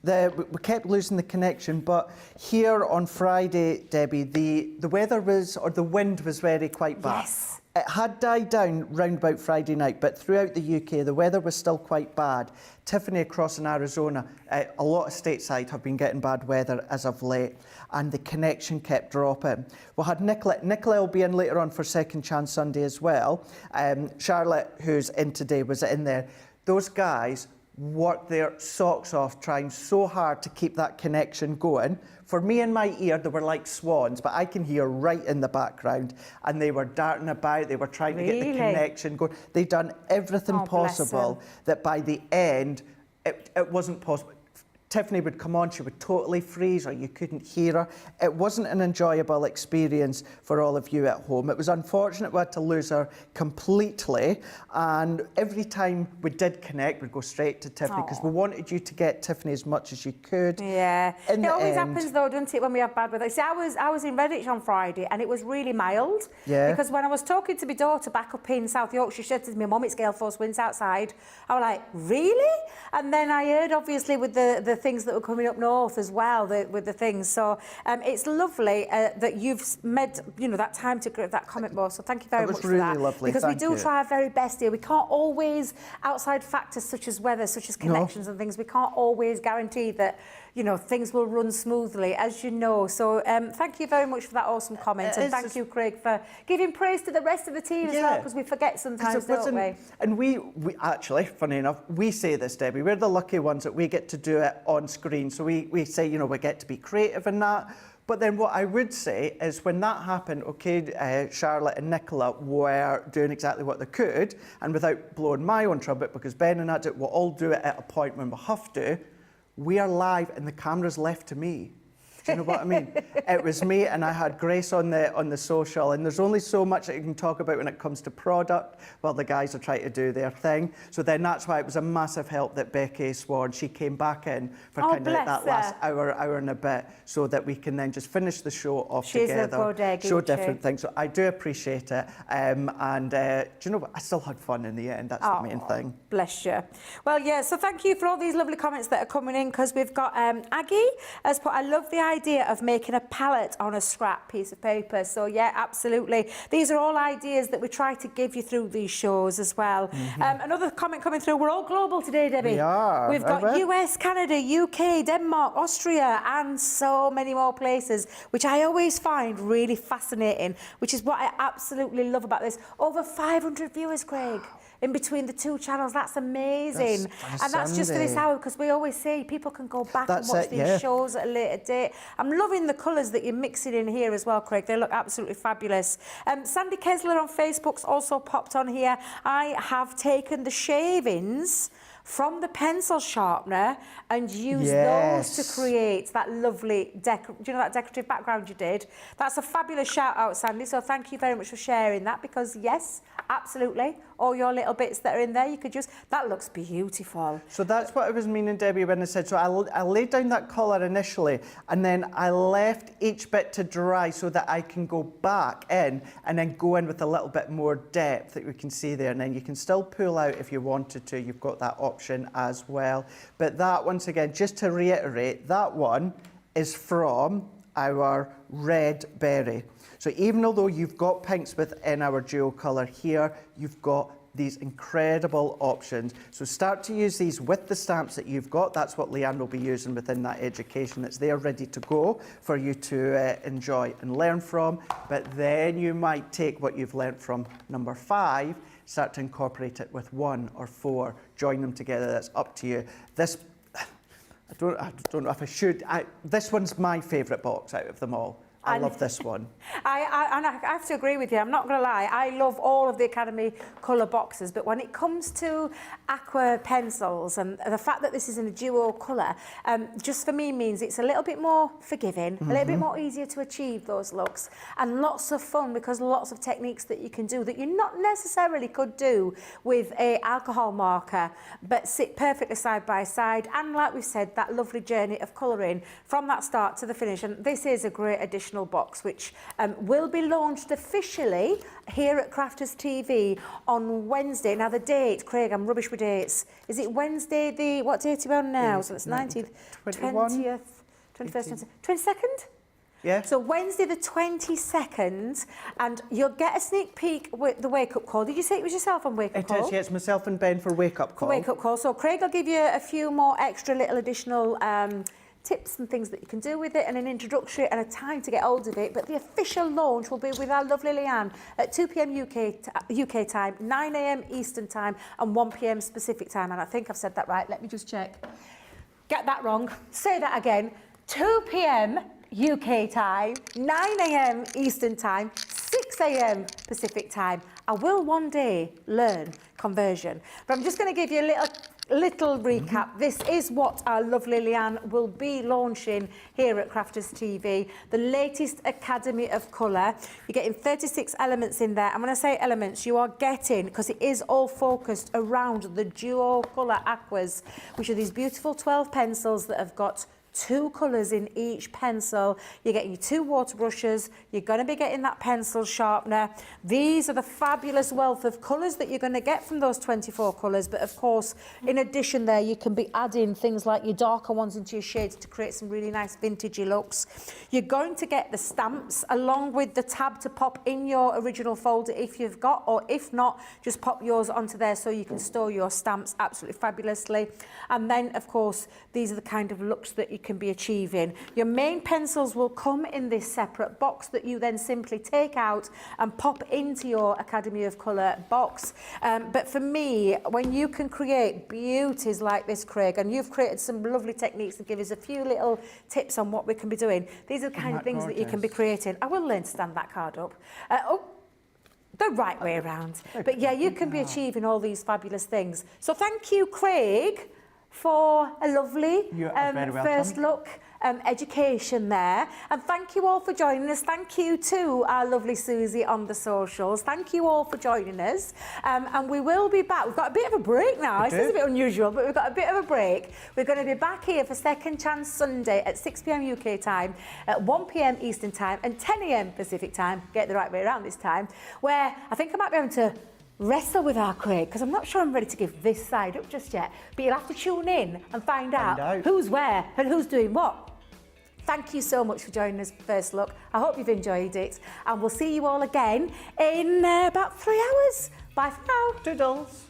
we kept losing the connection, but here on Friday, Debbie, the weather was, or the wind was quite bad. Yes. It had died down round about Friday night, but throughout the UK, the weather was still quite bad. Tiffany across in Arizona, a lot of stateside have been getting bad weather as of late, and the connection kept dropping. We had Nicola. Nicola will be in later on for Second Chance Sunday as well. Charlotte, who's in today, was in there. Those guys worked their socks off trying so hard to keep that connection going. For me in my ear, they were like swans, but I can hear right in the background, and they were darting about, they were trying to get the connection going. They'd done everything possible that by the end, it wasn't possible. Tiffany would come on, she would totally freeze or you couldn't hear her. It wasn't an enjoyable experience for all of you at home. It was unfortunate we had to lose her completely, and every time we did connect, we'd go straight to Tiffany because we wanted you to get Tiffany as much as you could. Yeah, it always happens though, doesn't it, when we have bad weather. See, I was in Redditch on Friday and it was really mild. Yeah. Because when I was talking to my daughter back up in South Yorkshire, she said to me, Mum, it's gale force winds outside. I was like, really? And then I heard, obviously, with the things that were coming up north as well, with the things. So it's lovely that you've made, that time to create that comment more. So thank you very much for that. It was really lovely. Because we do try our very best here. We can't always, outside factors such as weather, such as connections and things, we can't always guarantee that, things will run smoothly, as you know. So thank you very much for that awesome comment. And thank you, Craig, for giving praise to the rest of the team as well, because we forget sometimes, don't we? And we actually, funny enough, we say this, Debbie, we're the lucky ones that we get to do it on screen. So we say, we get to be creative in that. But then what I would say is when that happened, Charlotte and Nicola were doing exactly what they could, and without blowing my own trumpet, because Ben and I will all do it at a point when we have to, we are live and the camera's left to me. Do you know what I mean? It was me, and I had Grace on the social, and there's only so much that you can talk about when it comes to product while the guys are trying to do their thing. So then that's why it was a massive help that Becky Swan, she came back in for kind of like that last hour and a bit, so that we can then just finish the show off together, show different things. So I do appreciate it, and do you know what? I still had fun in the end. That's the main thing. Bless you. Well, yeah, so thank you for all these lovely comments that are coming in, because we've got Aggie has put, I love the idea of making a palette on a scrap piece of paper. So yeah, absolutely. These are all ideas that we try to give you through these shows as well. Another comment coming through, we're all global today, Debbie. We are. We've got US, Canada, UK, Denmark, Austria, and so many more places, which I always find really fascinating, which is what I absolutely love about this. Over 500 viewers, Craig, in between the two channels. That's amazing. And that's just for this hour, because we always say people can go back and watch these shows at a later date. I'm loving the colours that you're mixing in here as well, Craig. They look absolutely fabulous. Sandy Kessler on Facebook's also popped on here. I have taken the shavings from the pencil sharpener and use those to create that lovely do you know that decorative background you did? That's a fabulous shout out, Sandy, so thank you very much for sharing that, because yes, absolutely, all your little bits that are in there, you could just, that looks beautiful. So that's what I was meaning, Debbie, when I said, so I laid down that colour initially, and then I left each bit to dry so that I can go back in and then go in with a little bit more depth that we can see there, and then you can still pull out if you wanted to. You've got that option as well. But that, once again, just to reiterate, that one is from our red berry. So even although you've got pinks within our dual colour here, you've got these incredible options. So start to use these with the stamps that you've got. That's what Leanne will be using within that education that's there ready to go for you to enjoy and learn from. But then you might take what you've learnt from number 5, start to incorporate it with 1 or 4, join them together. That's up to you. This, I don't know if I should. This one's my favourite box out of them all. I love this one. I have to agree with you. I'm not going to lie. I love all of the Academy colour boxes, but when it comes to aqua pencils and the fact that this is in a duo colour, just for me means it's a little bit more forgiving, a little bit more easier to achieve those looks, and lots of fun, because lots of techniques that you can do that you not necessarily could do with a alcohol marker, but sit perfectly side by side. And like we said, that lovely journey of colouring from that start to the finish. And this is a great additional box, which will be launched officially here at Crafters TV on Wednesday. Now the date, Craig, I'm rubbish with dates. Is it Wednesday the, what date are we on now? So it's 19th, 20th, 21st, 22nd? Yeah. So Wednesday the 22nd, and you'll get a sneak peek with the wake-up call. Did you say it was yourself on wake-up call? It is, yeah, it's myself and Ben for wake-up call. For wake-up call. So Craig will give you a few more extra little additional tips and things that you can do with it, and an introductory and a time to get hold of it. But the official launch will be with our lovely Leanne at 2 p.m. UK time, 9 a.m. Eastern time, and 1 p.m. Pacific time. And I think I've said that right. Let me just check. Get that wrong. Say that again. 2 p.m. UK time, 9 a.m. Eastern time, 6 a.m. Pacific time. I will one day learn conversion, but I'm just going to give you a little recap. This is what our lovely Leanne will be launching here at Crafters TV, the latest Academy of Colour. You're getting 36 elements in there. And when I say elements, you are getting, because it is all focused around the duo colour aquas, which are these beautiful 12 pencils that have got 2 colours in each pencil. You're getting your 2 water brushes. You're going to be getting that pencil sharpener. These are the fabulous wealth of colours that you're going to get from those 24 colours. But of course, in addition there, you can be adding things like your darker ones into your shades to create some really nice vintagey looks. You're going to get the stamps along with the tab to pop in your original folder if you've got, or if not, just pop yours onto there so you can store your stamps absolutely fabulously. And then, of course, these are the kind of looks that you can be achieving. Your main pencils will come in this separate box that you then simply take out and pop into your Academy of Colour box. But for me, when you can create beauties like this, Craig, and you've created some lovely techniques to give us a few little tips on what we can be doing, these are the kind of things that you can be creating. I will learn to stand that card up. The right way around. But yeah, you can be achieving all these fabulous things. So thank you, Craig, for a lovely first look education there. And thank you all for joining us. Thank you to our lovely Susie on the socials. Thank you all for joining us. And we will be back. We've got a bit of a break now. This is a bit unusual, but we've got a bit of a break. We're going to be back here for Second Chance Sunday at 6 p.m. UK time, at 1 p.m. Eastern time and 10 a.m. Pacific time. Get it the right way around this time, where I think I might be able to wrestle with our Craig, because I'm not sure I'm ready to give this side up just yet. But you'll have to tune in and find out who's where and who's doing what. Thank you so much for joining us for First Look. I hope you've enjoyed it. And we'll see you all again in about 3 hours. Bye for now. Toodles.